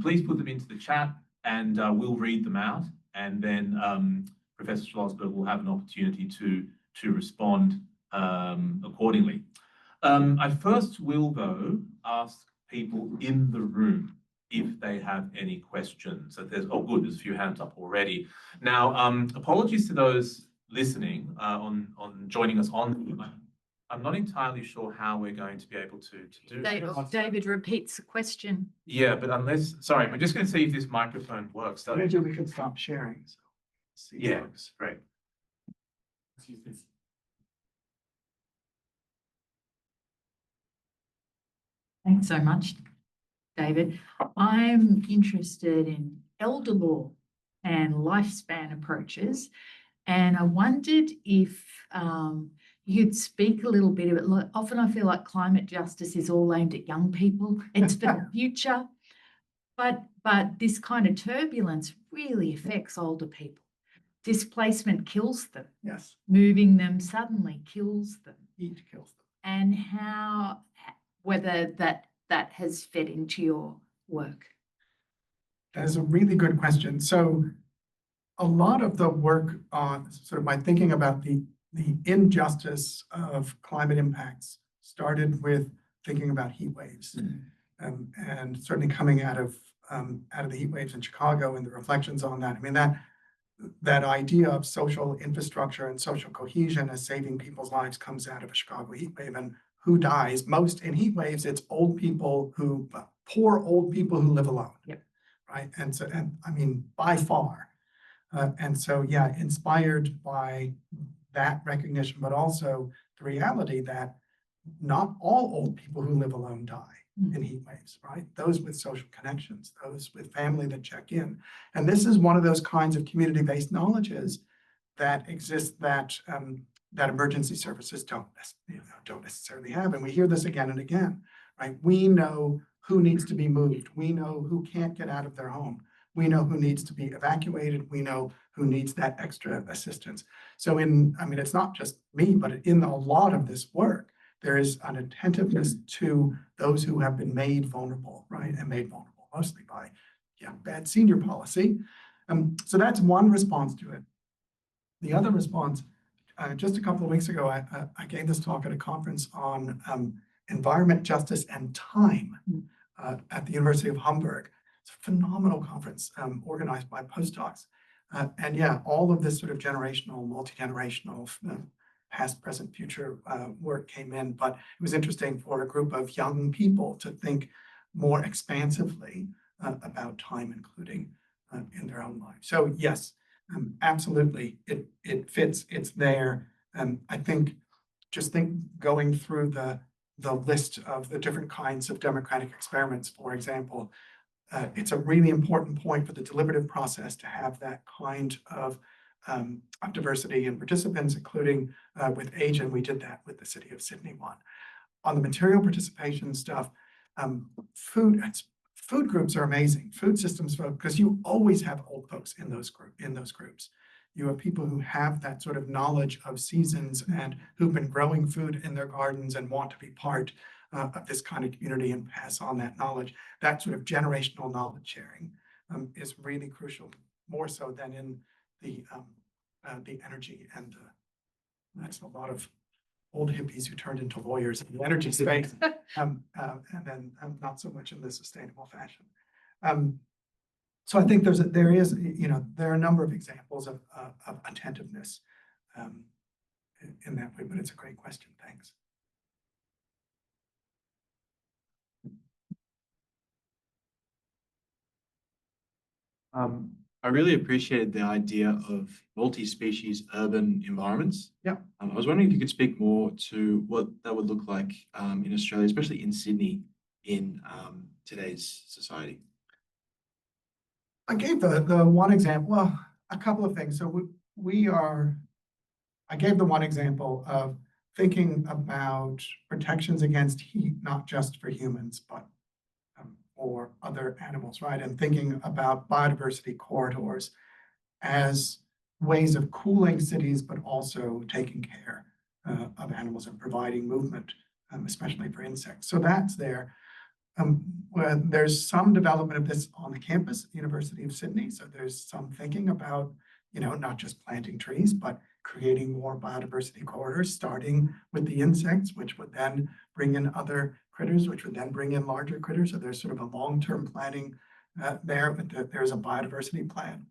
please put them into the chat, and we'll read them out, and then Professor Schlossberg will have an opportunity to respond accordingly. I first will, though, ask people in the room if they have any questions. So there's, oh, good, there's a few hands up already. Now, apologies to those listening on joining us on. I'm not entirely sure how we're going to be able to do this.
David repeats the question.
Yeah, but unless, sorry, we're just going to see if this microphone works. So,
Maybe we could stop sharing. So see
yeah,
folks.
great.
Thanks so much, David. I'm interested in elder law and lifespan approaches. And I wondered if you'd speak a little bit of it. Like, often I feel like climate justice is all aimed at young people. It's for the future. But this kind of turbulence really affects older people. Displacement kills them.
Yes,
Moving them suddenly kills them.
each kills them.
And how, whether that has fed into your work.
That is a really good question. So a lot of the work on sort of my thinking about the injustice of climate impacts started with thinking about heat waves. And certainly coming out of the heat waves in Chicago and the reflections on that. I mean, that idea of social infrastructure and social cohesion as saving people's lives comes out of a Chicago heat wave. And who dies most in heat waves? It's old people poor old people who live alone.
Yep.
Right. And so, and I mean, by far. And so, yeah, inspired by that recognition, but also the reality that not all old people who live alone die in heat waves, right? Those with social connections, those with family that check in. And this is one of those kinds of community-based knowledges that exist that emergency services don't necessarily have. And we hear this again and again, right? We know who needs to be moved. We know who can't get out of their home. We know who needs to be evacuated. We know who needs that extra assistance. So I mean, it's not just me, but in a lot of this work, there is an attentiveness to those who have been made vulnerable, right? And made vulnerable mostly by, bad senior policy. So that's one response to it. The other response, just a couple of weeks ago, I gave this talk at a conference on environment, justice, and time at the University of Hamburg. It's a phenomenal conference organized by postdocs. And yeah, all of this sort of generational, multi-generational, past, present, future work came in. But it was interesting for a group of young people to think more expansively about time, including in their own lives. So yes, absolutely, it fits, it's there. I think going through the list of the different kinds of democratic experiments, for example, it's a really important point for the deliberative process to have that kind of diversity in participants, including with age, and we did that with the City of Sydney one. On the material participation stuff, food groups are amazing. Food systems, because you always have old folks in those groups. You have people who have that sort of knowledge of seasons and who've been growing food in their gardens and want to be part of this kind of community and pass on that knowledge. That sort of generational knowledge sharing is really crucial, more so than in the energy and that's a lot of old hippies who turned into lawyers in the energy space, and then not so much in the sustainable fashion. So I think there are a number of examples of attentiveness in that way, but it's a great question. Thanks.
I really appreciated the idea of multi-species urban environments.
Yeah.
I was wondering if you could speak more to what that would look like in Australia, especially in Sydney, in today's society.
I gave the one example, well, a couple of things. So I gave the one example of thinking about protections against heat, not just for humans, but or other animals, right? And thinking about biodiversity corridors as ways of cooling cities, but also taking care of animals and providing movement, especially for insects. So that's there. There's some development of this on the campus at the University of Sydney. So there's some thinking about, not just planting trees, but creating more biodiversity corridors, starting with the insects, which would then bring in other critters, which would then bring in larger critters. So there's sort of a long-term planning there, but there's a biodiversity plan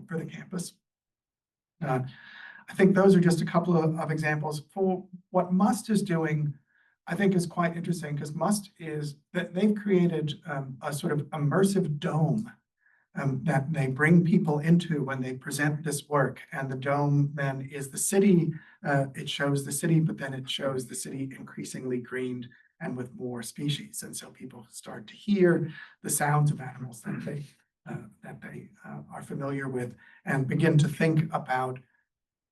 for the campus. I think those are just a couple of examples. For what MUST is doing, I think is quite interesting, because MUST is that they've created a sort of immersive dome that they bring people into when they present this work. And the dome then is the city. It shows the city, but then it shows the city increasingly greened and with more species. And so people start to hear the sounds of animals that they are familiar with and begin to think about.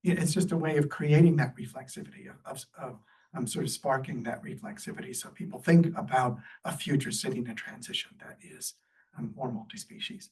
It's just a way of creating that reflexivity, of sort of sparking that reflexivity. So people think about a future city in a transition that is more multi-species.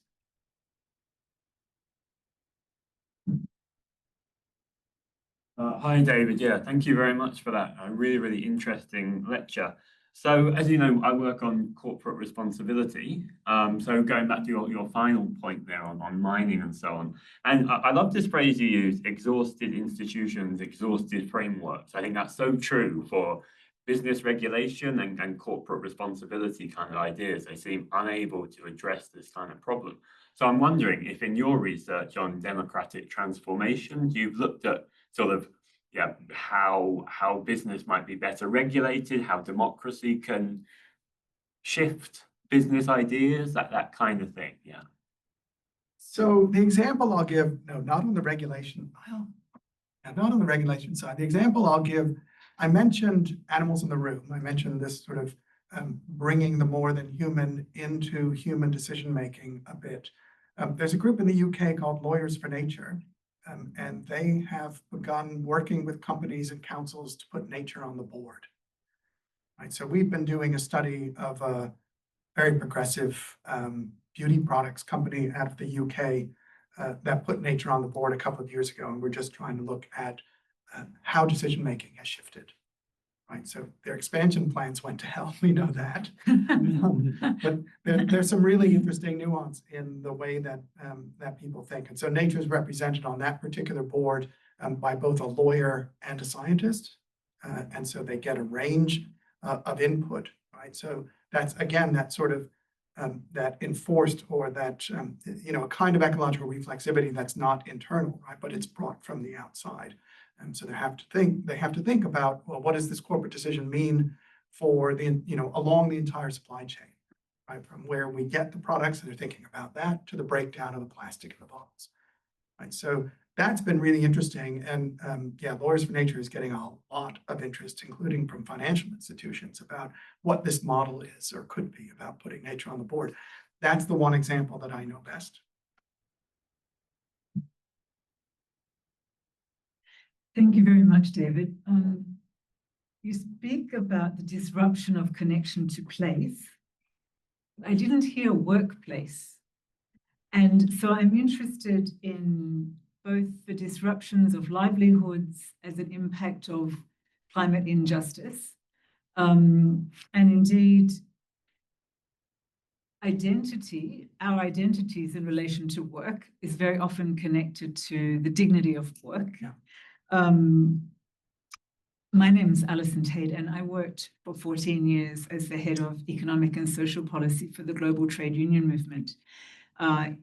Hi, David. Yeah, thank you very much for that. A really, really interesting lecture. So, as you know, I work on corporate responsibility. So going back to your final point there on mining and so on. And I love this phrase you use, exhausted institutions, exhausted frameworks. I think that's so true for business regulation and corporate responsibility kind of ideas. They seem unable to address this kind of problem. So I'm wondering if in your research on democratic transformation, you've looked at sort of how business might be better regulated, how democracy can shift business ideas, that kind of thing. Yeah.
So the example I'll give, no, not on the regulation, well, not on the regulation side. The example I'll give, I mentioned animals in the room. I mentioned this sort of bringing the more than human into human decision-making a bit. There's a group in the UK called Lawyers for Nature, and they have begun working with companies and councils to put nature on the board. Right, so we've been doing a study of a very progressive beauty products company out of the UK that put nature on the board a couple of years ago, and we're just trying to look at how decision-making has shifted. Right, so their expansion plans went to hell, we know that. But there's some really interesting nuance in the way that that people think. And so nature is represented on that particular board by both a lawyer and a scientist. And so they get a range of input, right? So that's, again, that sort of that enforced, or that, a kind of ecological reflexivity that's not internal, right? But it's brought from the outside. And so they have to think about, well, what does this corporate decision mean for the, along the entire supply chain, right? From where we get the products, and they're thinking about that, to the breakdown of the plastic in the bottles, right? So that's been really interesting. And Lawyers for Nature is getting a lot of interest, including from financial institutions, about what this model is or could be about putting nature on the board. That's the one example that I know best.
Thank you very much, David. You speak about the disruption of connection to place. I didn't hear workplace. And so I'm interested in both the disruptions of livelihoods as an impact of climate injustice, and indeed our identities in relation to work is very often connected to the dignity of work.
Yeah.
My name is Alison Tate, and I worked for 14 years as the head of economic and social policy for the global trade union movement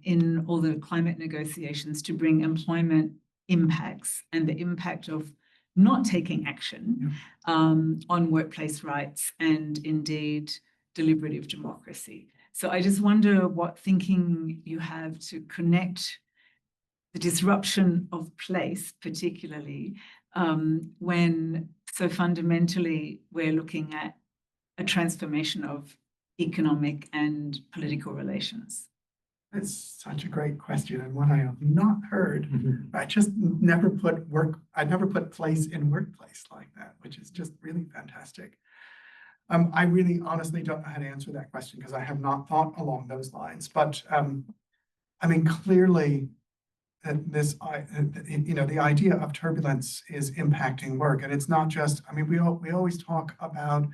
in all the climate negotiations to bring employment impacts and the impact of not taking action on workplace rights and indeed deliberative democracy. So I just wonder what thinking you have to connect the disruption of place, particularly when so fundamentally we're looking at a transformation of economic and political relations.
That's such a great question, and one I have not heard. I just never put place in workplace like that, which is just really fantastic. I really honestly don't know how to answer that question because I have not thought along those lines. But I mean, clearly, the idea of turbulence is impacting work, and it's not just. I mean, we always talk about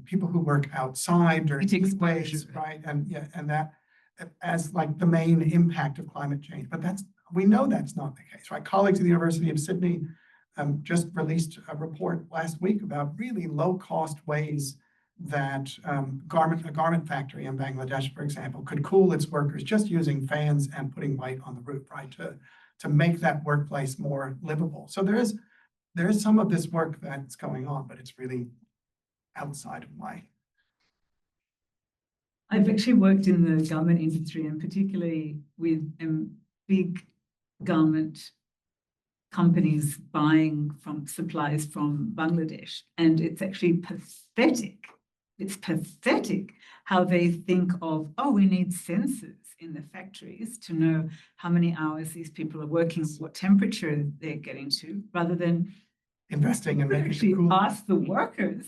people who work outside during heat waves, right? And that as like the main impact of climate change. But that's we know that's not the case, right? Colleagues at the University of Sydney just released a report last week about really low-cost ways that a garment factory in Bangladesh, for example, could cool its workers just using fans and putting light on the roof, right? To make that workplace more livable. So there is some of this work that's going on, but it's really outside of my.
I've actually worked in the garment industry, and particularly with big garment companies buying from supplies from Bangladesh. And it's actually pathetic. It's pathetic how they think of, oh, we need sensors in the factories to know how many hours these people are working, what temperature they're getting to, rather than
Investing and making
actually
it cool.
ask the workers,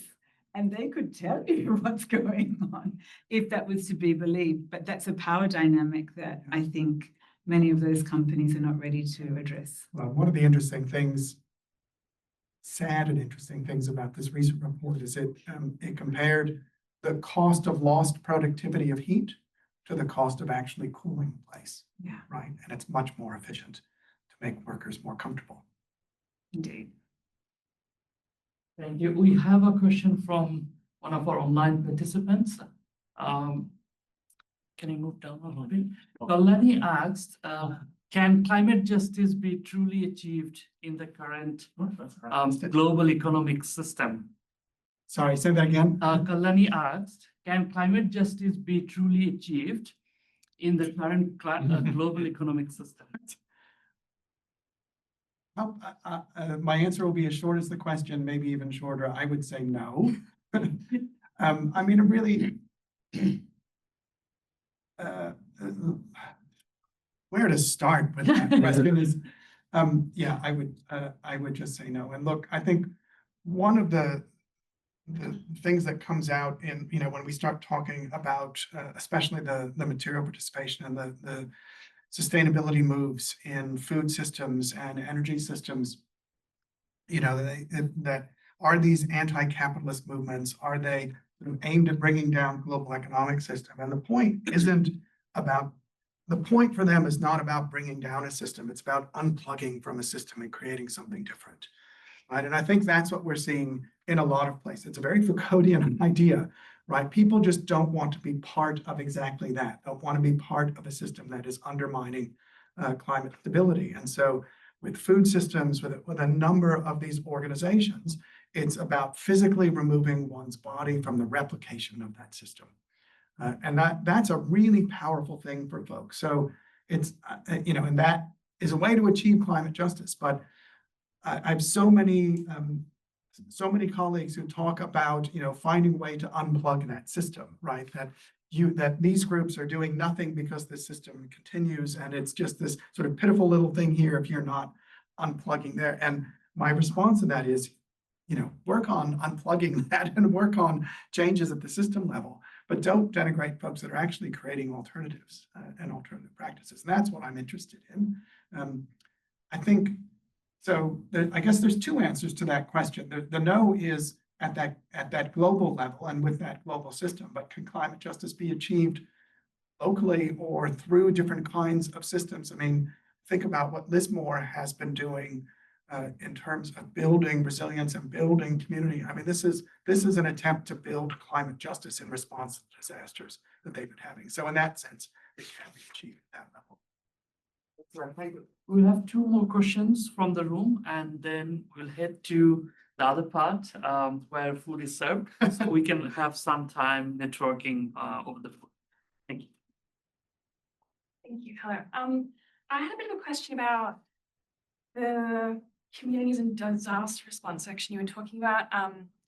and they could tell you what's going on if that was to be believed. But that's a power dynamic that I think many of those companies are not ready to address.
Well, one of the interesting things, sad and interesting things about this recent report is it compared the cost of lost productivity of heat to the cost of actually cooling the place.
Yeah,
right? And it's much more efficient to make workers more comfortable.
indeed.
Thank you. We have a question from one of our online participants. Can you move down a little bit? Kalani asked, can climate justice be truly achieved in the current global economic system?
Sorry, say that again.
Kalani asked, can climate justice be truly achieved in the current global economic system?
Well, my answer will be as short as the question, maybe even shorter. I would say no. I mean, it really, where to start with that question is, yeah, I would just say no. And look, I think one of the things that comes out in, when we start talking about, especially the material participation and the sustainability moves in food systems and energy systems, that are these anti-capitalist movements, are they aimed at bringing down global economic system? And the point for them is not about bringing down a system, it's about unplugging from a system and creating something different, right? And I think that's what we're seeing in a lot of places. It's a very Foucauldian idea, right? People just don't want to be part of exactly that. Don't want to be part of a system that is undermining climate stability. And so with food systems, with a number of these organizations, it's about physically removing one's body from the replication of that system. And that's a really powerful thing for folks. So it's, and that is a way to achieve climate justice. But I have so many colleagues who talk about, finding a way to unplug that system, right? That these groups are doing nothing because the system continues, and it's just this sort of pitiful little thing here if you're not unplugging there. And my response to that is, work on unplugging that and work on changes at the system level, but don't denigrate folks that are actually creating alternatives and alternative practices. And that's what I'm interested in. I think, so I guess there's two answers to that question. The no is at that global level and with that global system, but can climate justice be achieved locally or through different kinds of systems? I mean, think about what Liz Moore has been doing in terms of building resilience and building community. I mean, this is an attempt to build climate justice in response to disasters that they've been having. So in that sense, it can be achieved at that level.
We'll have two more questions from the room, and then we'll head to the other part where food is served, so we can have some time networking over the food. Thank you.
Thank you. Hello. I had a bit of a question about the communities and disaster response section. You were talking about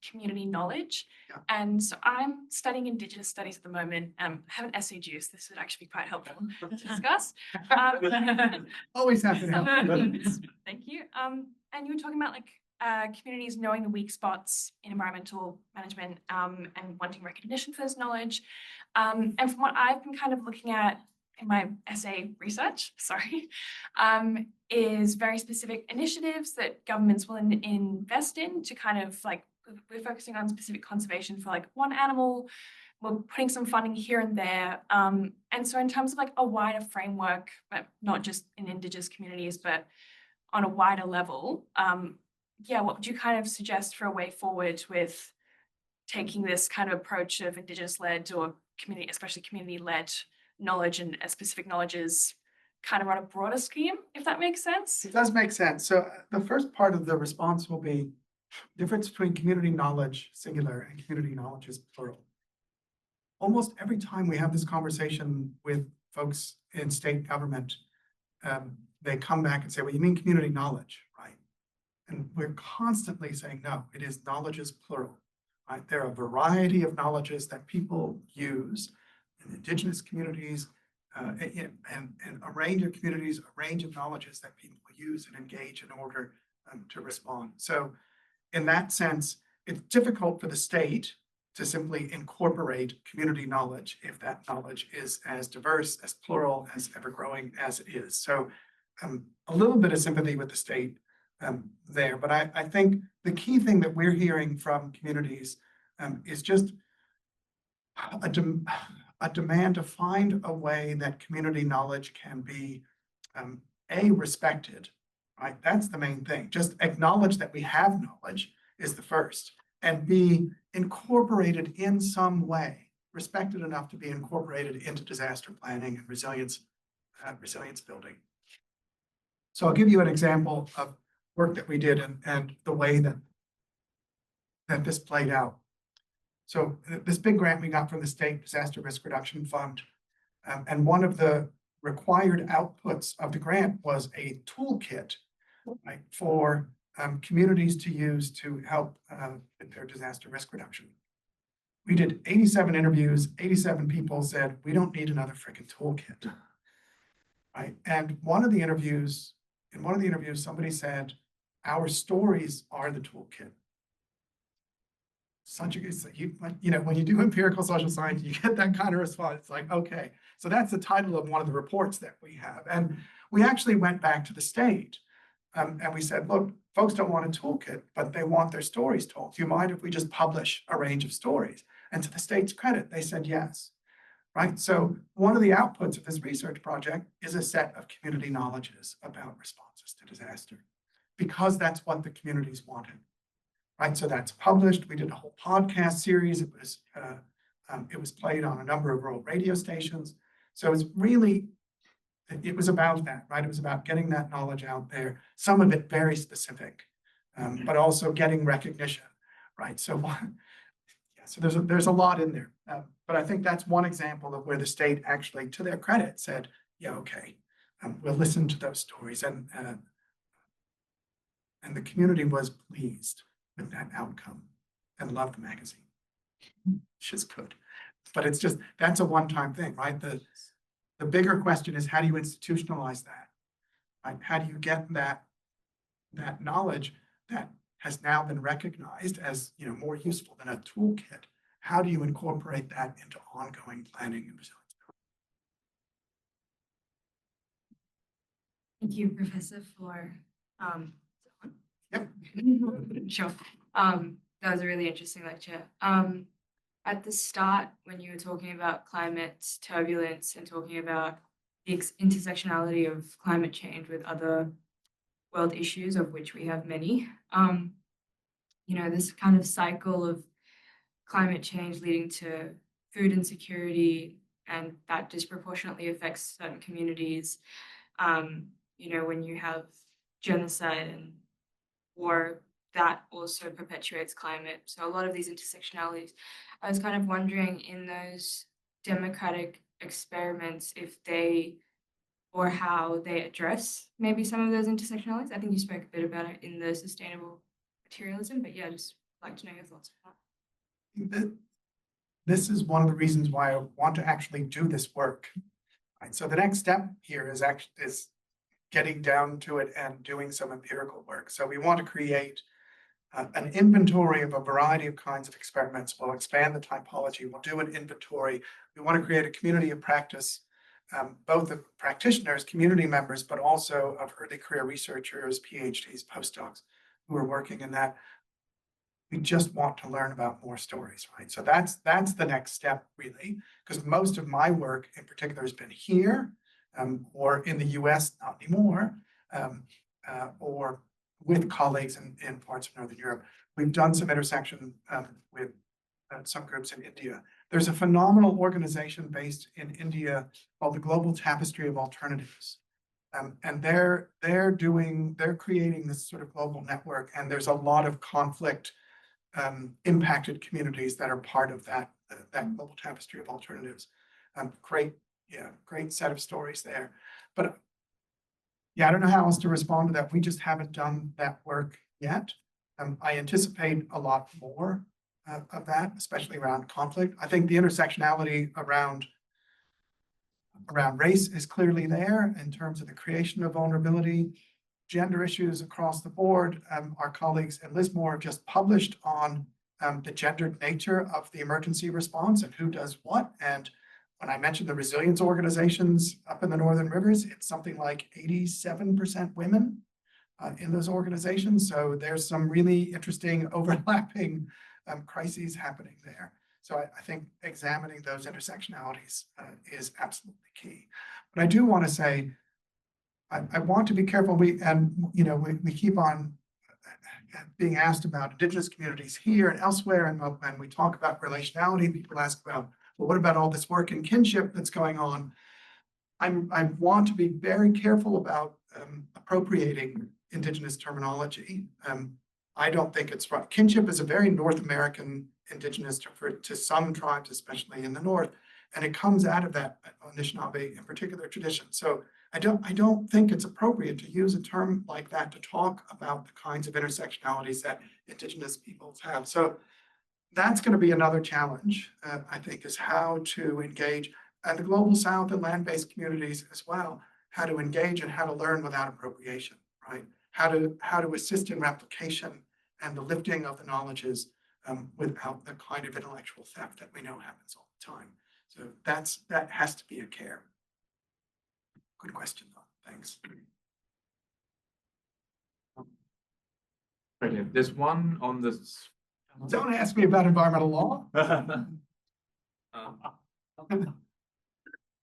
community knowledge.
Yeah.
And so I'm studying Indigenous studies at the moment. I have an essay due, so this would actually be quite helpful to discuss.
Always happy to help.
Thank you. And you were talking about communities knowing the weak spots in environmental management and wanting recognition for this knowledge. And from what I've been kind of looking at in my essay research, is very specific initiatives that governments will invest in to kind of we're focusing on specific conservation for one animal, we're putting some funding here and there. And so in terms of like a wider framework, but not just in Indigenous communities, but on a wider level, yeah, what would you kind of suggest for a way forward with taking this kind of approach of Indigenous-led or community, especially community-led knowledge and specific knowledges kind of on a broader scheme, if that makes sense?
It does make sense. So the first part of the response will be difference between community knowledge, singular, and community knowledge is plural. Almost every time we have this conversation with folks in state government, they come back and say, well, you mean community knowledge, right? And we're constantly saying, no, it is knowledge is plural, right? There are a variety of knowledges that people use in Indigenous communities, and a range of communities, a range of knowledges that people use and engage in order to respond. So in that sense, it's difficult for the state to simply incorporate community knowledge if that knowledge is as diverse, as plural, as ever-growing as it is. So a little bit of sympathy with the state there, but I think the key thing that we're hearing from communities is just a demand to find a way that community knowledge can be respected, right? That's the main thing. Just acknowledge that we have knowledge is the first, and be incorporated in some way, respected enough to be incorporated into disaster planning and resilience building. So I'll give you an example of work that we did and the way that this played out. So this big grant we got from the State Disaster Risk Reduction Fund, and one of the required outputs of the grant was a toolkit, right, for communities to use to help with their disaster risk reduction. We did 87 interviews, 87 people said, we don't need another freaking toolkit, right? And in one of the interviews, somebody said, our stories are the toolkit. Such a good, you know, when you do empirical social science, you get that kind of response. It's like, okay, so that's the title of one of the reports that we have. And we actually went back to the state and we said, look, folks don't want a toolkit, but they want their stories told. Do you mind if we just publish a range of stories? And to the state's credit, they said yes, right? So one of the outputs of this research project is a set of community knowledges about responses to disaster, because that's what the communities wanted. Right, so that's published. We did a whole podcast series. It was played on a number of rural radio stations. So it's really, it was about that, right? It was about getting that knowledge out there. Some of it very specific, but also getting recognition, right? So, yeah, so there's a lot in there. But I think that's one example of where the state actually, to their credit, said, yeah, okay, we'll listen to those stories, and the community was pleased with that outcome and loved the magazine, which is good. But it's just, that's a one-time thing, right? The bigger question is, how do you institutionalize that? Right? How do you get that knowledge that has now been recognized as, you know, more useful than a toolkit? How do you incorporate that into ongoing planning and resilience?
Thank you, Professor, for
Yep.
Sure. That was a really interesting lecture. At the start, when you were talking about climate turbulence and talking about the intersectionality of climate change with other world issues, of which we have many, you know, this kind of cycle of climate change leading to food insecurity, and that disproportionately affects certain communities. You know, when you have genocide and war, that also perpetuates climate. So a lot of these intersectionalities, I was kind of wondering in those democratic experiments if they, or how they address maybe some of those intersectionalities. I think you spoke a bit about it in the sustainable materialism, but yeah, just like to know your thoughts on that.
This is one of the reasons why I want to actually do this work. Right? So the next step here is getting down to it and doing some empirical work. So we want to create an inventory of a variety of kinds of experiments. We'll expand the typology. We'll do an inventory. We want to create a community of practice, both of practitioners, community members, but also of early career researchers, PhDs, postdocs who are working in that. We just want to learn about more stories, right? So that's the next step, really, because most of my work in particular has been here, or in the US, not anymore, or with colleagues in parts of Northern Europe. We've done some intersection with some groups in India. There's a phenomenal organization based in India called the Global Tapestry of Alternatives. And they're creating this sort of global network, and there's a lot of conflict impacted communities that are part of that global tapestry of alternatives. Great set of stories there. But yeah, I don't know how else to respond to that. We just haven't done that work yet. I anticipate a lot more of that, especially around conflict. I think the intersectionality around race is clearly there in terms of the creation of vulnerability. Gender issues across the board. Our colleagues in Lismore just published on the gendered nature of the emergency response and who does what. And when I mentioned the resilience organizations up in the Northern Rivers, it's something like 87% women in those organizations. So there's some really interesting overlapping crises happening there. So I think examining those intersectionalities is absolutely key. But I do want to say, I want to be careful. We keep on being asked about Indigenous communities here and elsewhere, and when we talk about relationality, people ask about, well, what about all this work in kinship that's going on? I want to be very careful about appropriating Indigenous terminology. I don't think it's right. Kinship is a very North American Indigenous to some tribes, especially in the North, and it comes out of that Anishinaabe in particular tradition. So I don't think it's appropriate to use a term like that to talk about the kinds of intersectionalities that Indigenous peoples have. So that's going to be another challenge, I think, is how to engage, and the Global South and land-based communities as well, how to engage and how to learn without appropriation, right? How to assist in replication and the lifting of the knowledges without the kind of intellectual theft that we know happens all the time. So that has to be a care. Good question, though. Thanks.
Brilliant. There's one on this.
Don't ask me about environmental law.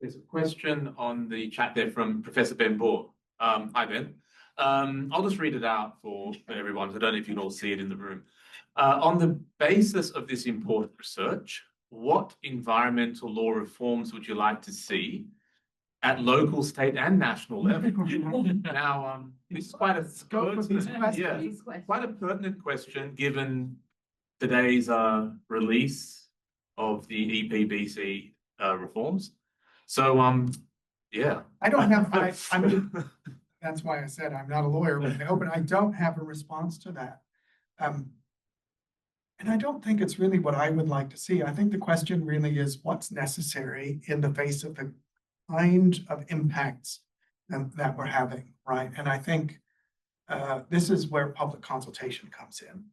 There's a question on the chat there from Professor Ben Bohr. Hi, Ben. I'll just read it out for everyone. I don't know if you can all see it in the room. On the basis of this important research, what environmental law reforms would you like to see at local, state, and national level? Now, this is quite a pertinent question given today's release of the EPBC reforms. So, yeah.
I don't have. I mean, that's why I said I'm not a lawyer, but I don't have a response to that. And I don't think it's really what I would like to see. I think the question really is what's necessary in the face of the kind of impacts that we're having, right? And I think this is where public consultation comes in,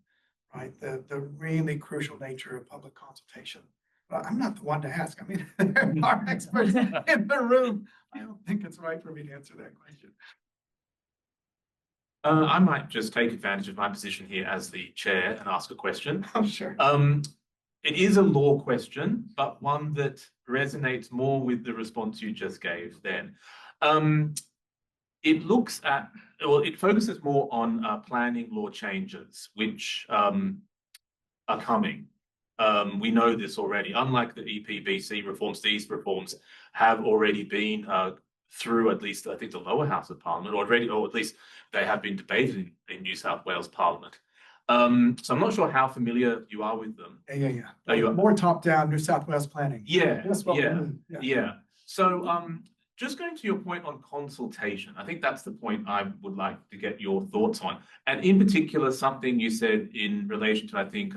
right? The really crucial nature of public consultation. But I'm not the one to ask. I mean, there are experts in the room. I don't think it's right for me to answer that question.
I might just take advantage of my position here as the chair and ask a question.
Oh, sure.
It is a law question, but one that resonates more with the response you just gave then. It looks at, well, it focuses more on planning law changes, which are coming. We know this already. Unlike the EPBC reforms, these reforms have already been through at least, I think, the lower house of Parliament already, or at least they have been debated in New South Wales Parliament. So I'm not sure how familiar you are with them.
Yeah.
Are you
more top-down New South Wales planning?
Yeah,
That's what we need.
yeah. So just going to your point on consultation, I think that's the point I would like to get your thoughts on. And in particular, something you said in relation to, I think,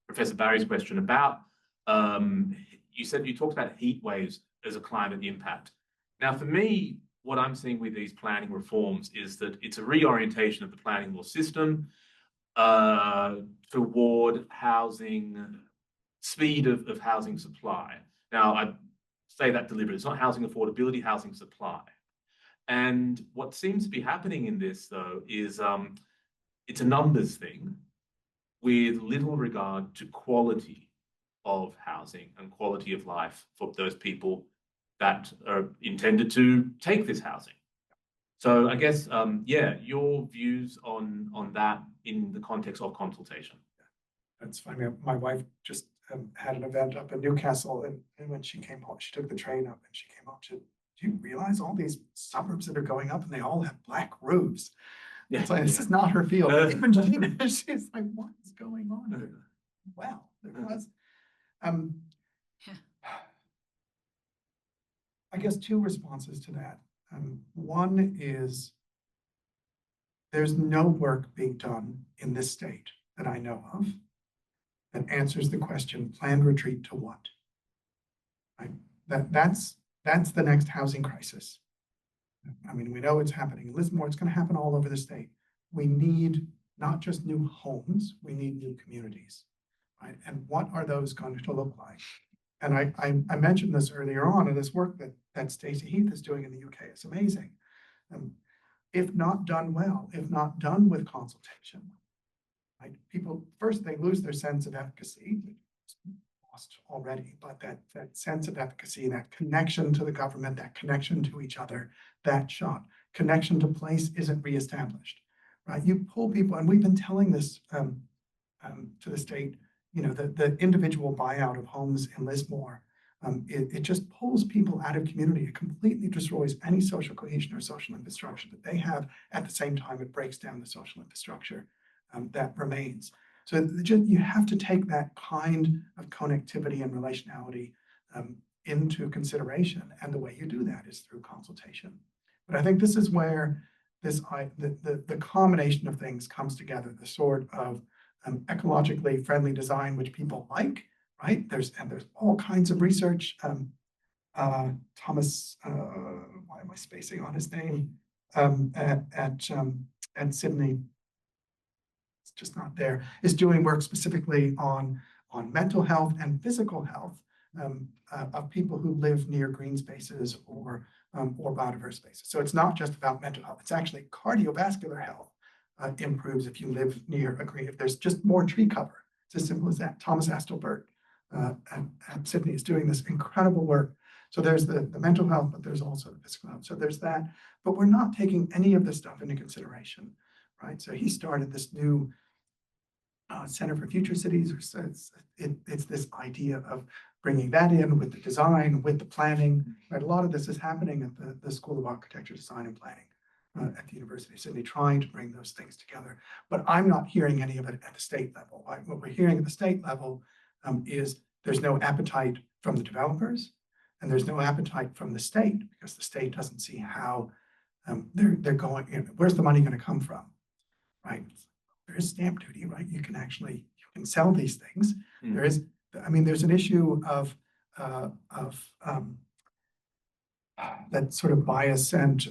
Professor Barry's question about, you talked about heat waves as a climate impact. Now, for me, what I'm seeing with these planning reforms is that it's a reorientation of the planning law system toward housing, speed of housing supply. Now, I say that deliberately. It's not housing affordability, housing supply. And what seems to be happening in this, though, is it's a numbers thing. with little regard to quality of housing and quality of life for those people that are intended to take this housing. So I guess, yeah, your views on that in the context of consultation.
That's funny. My wife just had an event up in Newcastle, and when she came home, she took the train up and she came home. She said, "Do you realize all these suburbs that are going up and they all have black roofs?"
Yeah.
It's like, this is not her field. Even she's like, "What is going on here?" Wow, there was. I guess two responses to that. One is there's no work being done in this state that I know of that answers the question, planned retreat to what? Right? That's the next housing crisis. I mean, we know it's happening in Lismore, it's going to happen all over the state. We need not just new homes, we need new communities, right? And what are those going to look like? And I mentioned this earlier on, and this work that Stacey Heath is doing in the UK is amazing. If not done well, if not done with consultation, right? People, first, they lose their sense of efficacy, it's lost already, but that sense of efficacy, that connection to the government, that connection to each other, that connection to place isn't reestablished, right? You pull people, and we've been telling this to the state, you know, the individual buyout of homes in Lismore, it just pulls people out of community. It completely destroys any social cohesion or social infrastructure that they have. At the same time, it breaks down the social infrastructure that remains. So you have to take that kind of connectivity and relationality into consideration. And the way you do that is through consultation. But I think this is where the combination of things comes together, the sort of ecologically friendly design, which people like, right? There's all kinds of research. Thomas, why am I spacing on his name? At Sydney, it's just not there, is doing work specifically on mental health and physical health of people who live near green spaces or biodiverse spaces. So it's not just about mental health, it's actually cardiovascular health improves if you live near a green, if there's just more tree cover. It's as simple as that. Thomas Astelberg at Sydney is doing this incredible work. So there's the mental health, but there's also the physical health. So there's that, but we're not taking any of this stuff into consideration, right? So he started this new Center for Future Cities. It's this idea of bringing that in with the design, with the planning, right? A lot of this is happening at the School of Architecture, Design and Planning at the University of Sydney, trying to bring those things together. But I'm not hearing any of it at the state level. Right? What we're hearing at the state level is there's no appetite from the developers, and there's no appetite from the state, because the state doesn't see how they're going, you know, where's the money going to come from, right? There is stamp duty, right? You can sell these things. There is, I mean, there's an issue of that sort of bias and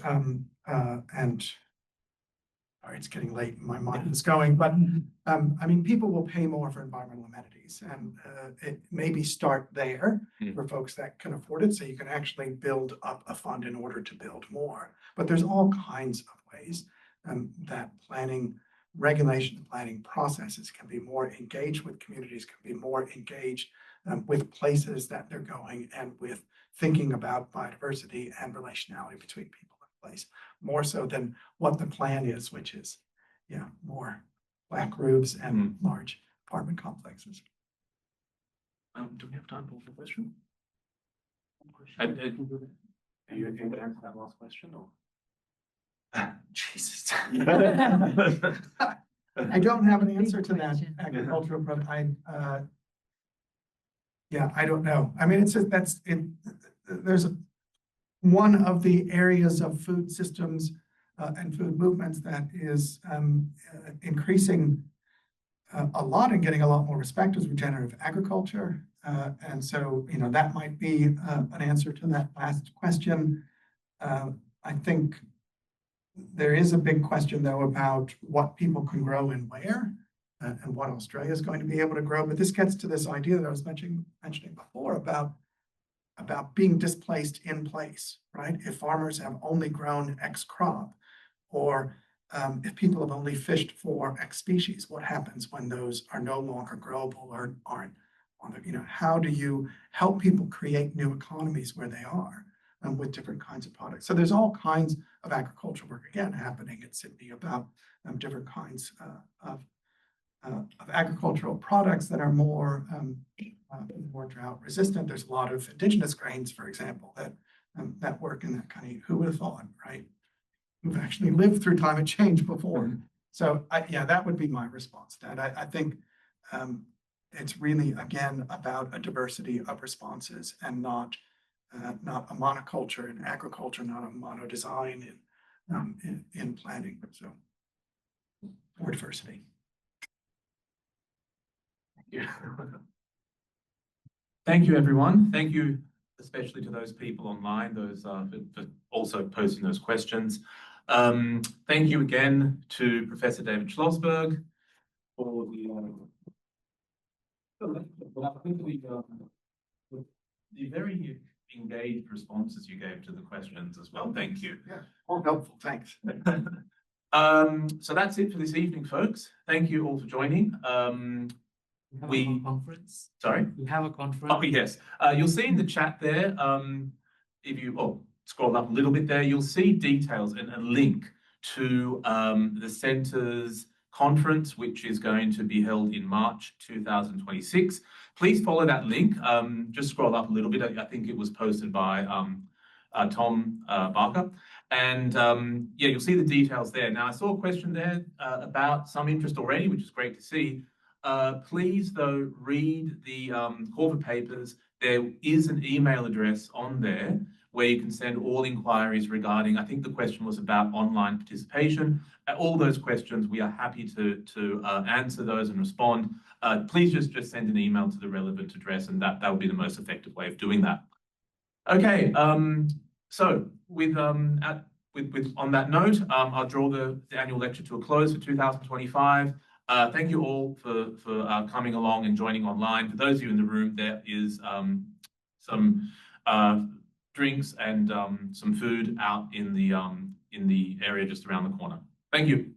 it's getting late and my mind is going, but I mean, people will pay more for environmental amenities, and it maybe start there for folks that can afford it, so you can actually build up a fund in order to build more. But there's all kinds of ways that planning, regulation and planning processes can be more engaged with communities, can be more engaged with places that they're going, and with thinking about biodiversity and relationality between people and place, more so than what the plan is, which is, yeah, more black roofs and large apartment complexes.
Do we have time for a question? Are you able to answer that last question, or?
Jesus. I don't have an answer to that agricultural product. Yeah, I don't know. I mean, there's one of the areas of food systems and food movements that is increasing a lot and getting a lot more respect is regenerative agriculture. And so, you know, that might be an answer to that last question. I think there is a big question, though, about what people can grow and where, and what Australia is going to be able to grow. But this gets to this idea that I was mentioning before about being displaced in place, right? If farmers have only grown X crop, or if people have only fished for X species, what happens when those are no longer growable or aren't on the, how do you help people create new economies where they are with different kinds of products? So there's all kinds of agricultural work, again, happening in Sydney about different kinds of agricultural products that are more drought resistant. There's a lot of indigenous grains, for example, that work in that kind of, who would have thought, right? Who've actually lived through climate change before. So yeah, that would be my response to that. I think it's really, again, about a diversity of responses and not a monoculture in agriculture, not a mono design in planning. So more diversity.
Yeah. Thank you, everyone. Thank you, especially to those people online, those for also posting those questions. Thank you again to Professor David Schlossberg for the very engaged responses you gave to the questions as well. Thank you.
Yeah, all helpful. Thanks.
So that's it for this evening, folks. Thank you all for joining.
We have a conference.
Sorry?
We have a conference.
Oh, yes. You'll see in the chat there, if you scroll up a little bit there, you'll see details and a link to the centre's conference, which is going to be held in March 2026. Please follow that link. Just scroll up a little bit. I think it was posted by Tom Barker. And yeah, you'll see the details there. Now, I saw a question there about some interest already, which is great to see. Please, though, read the Corporate papers. There is an email address on there where you can send all inquiries regarding, I think the question was about online participation. All those questions, we are happy to answer those and respond. Please just send an email to the relevant address, and that will be the most effective way of doing that. Okay, so on that note, I'll draw the annual lecture to a close for 2025. Thank you all for coming along and joining online. For those of you in the room, there is some drinks and some food out in the area just around the corner. Thank you.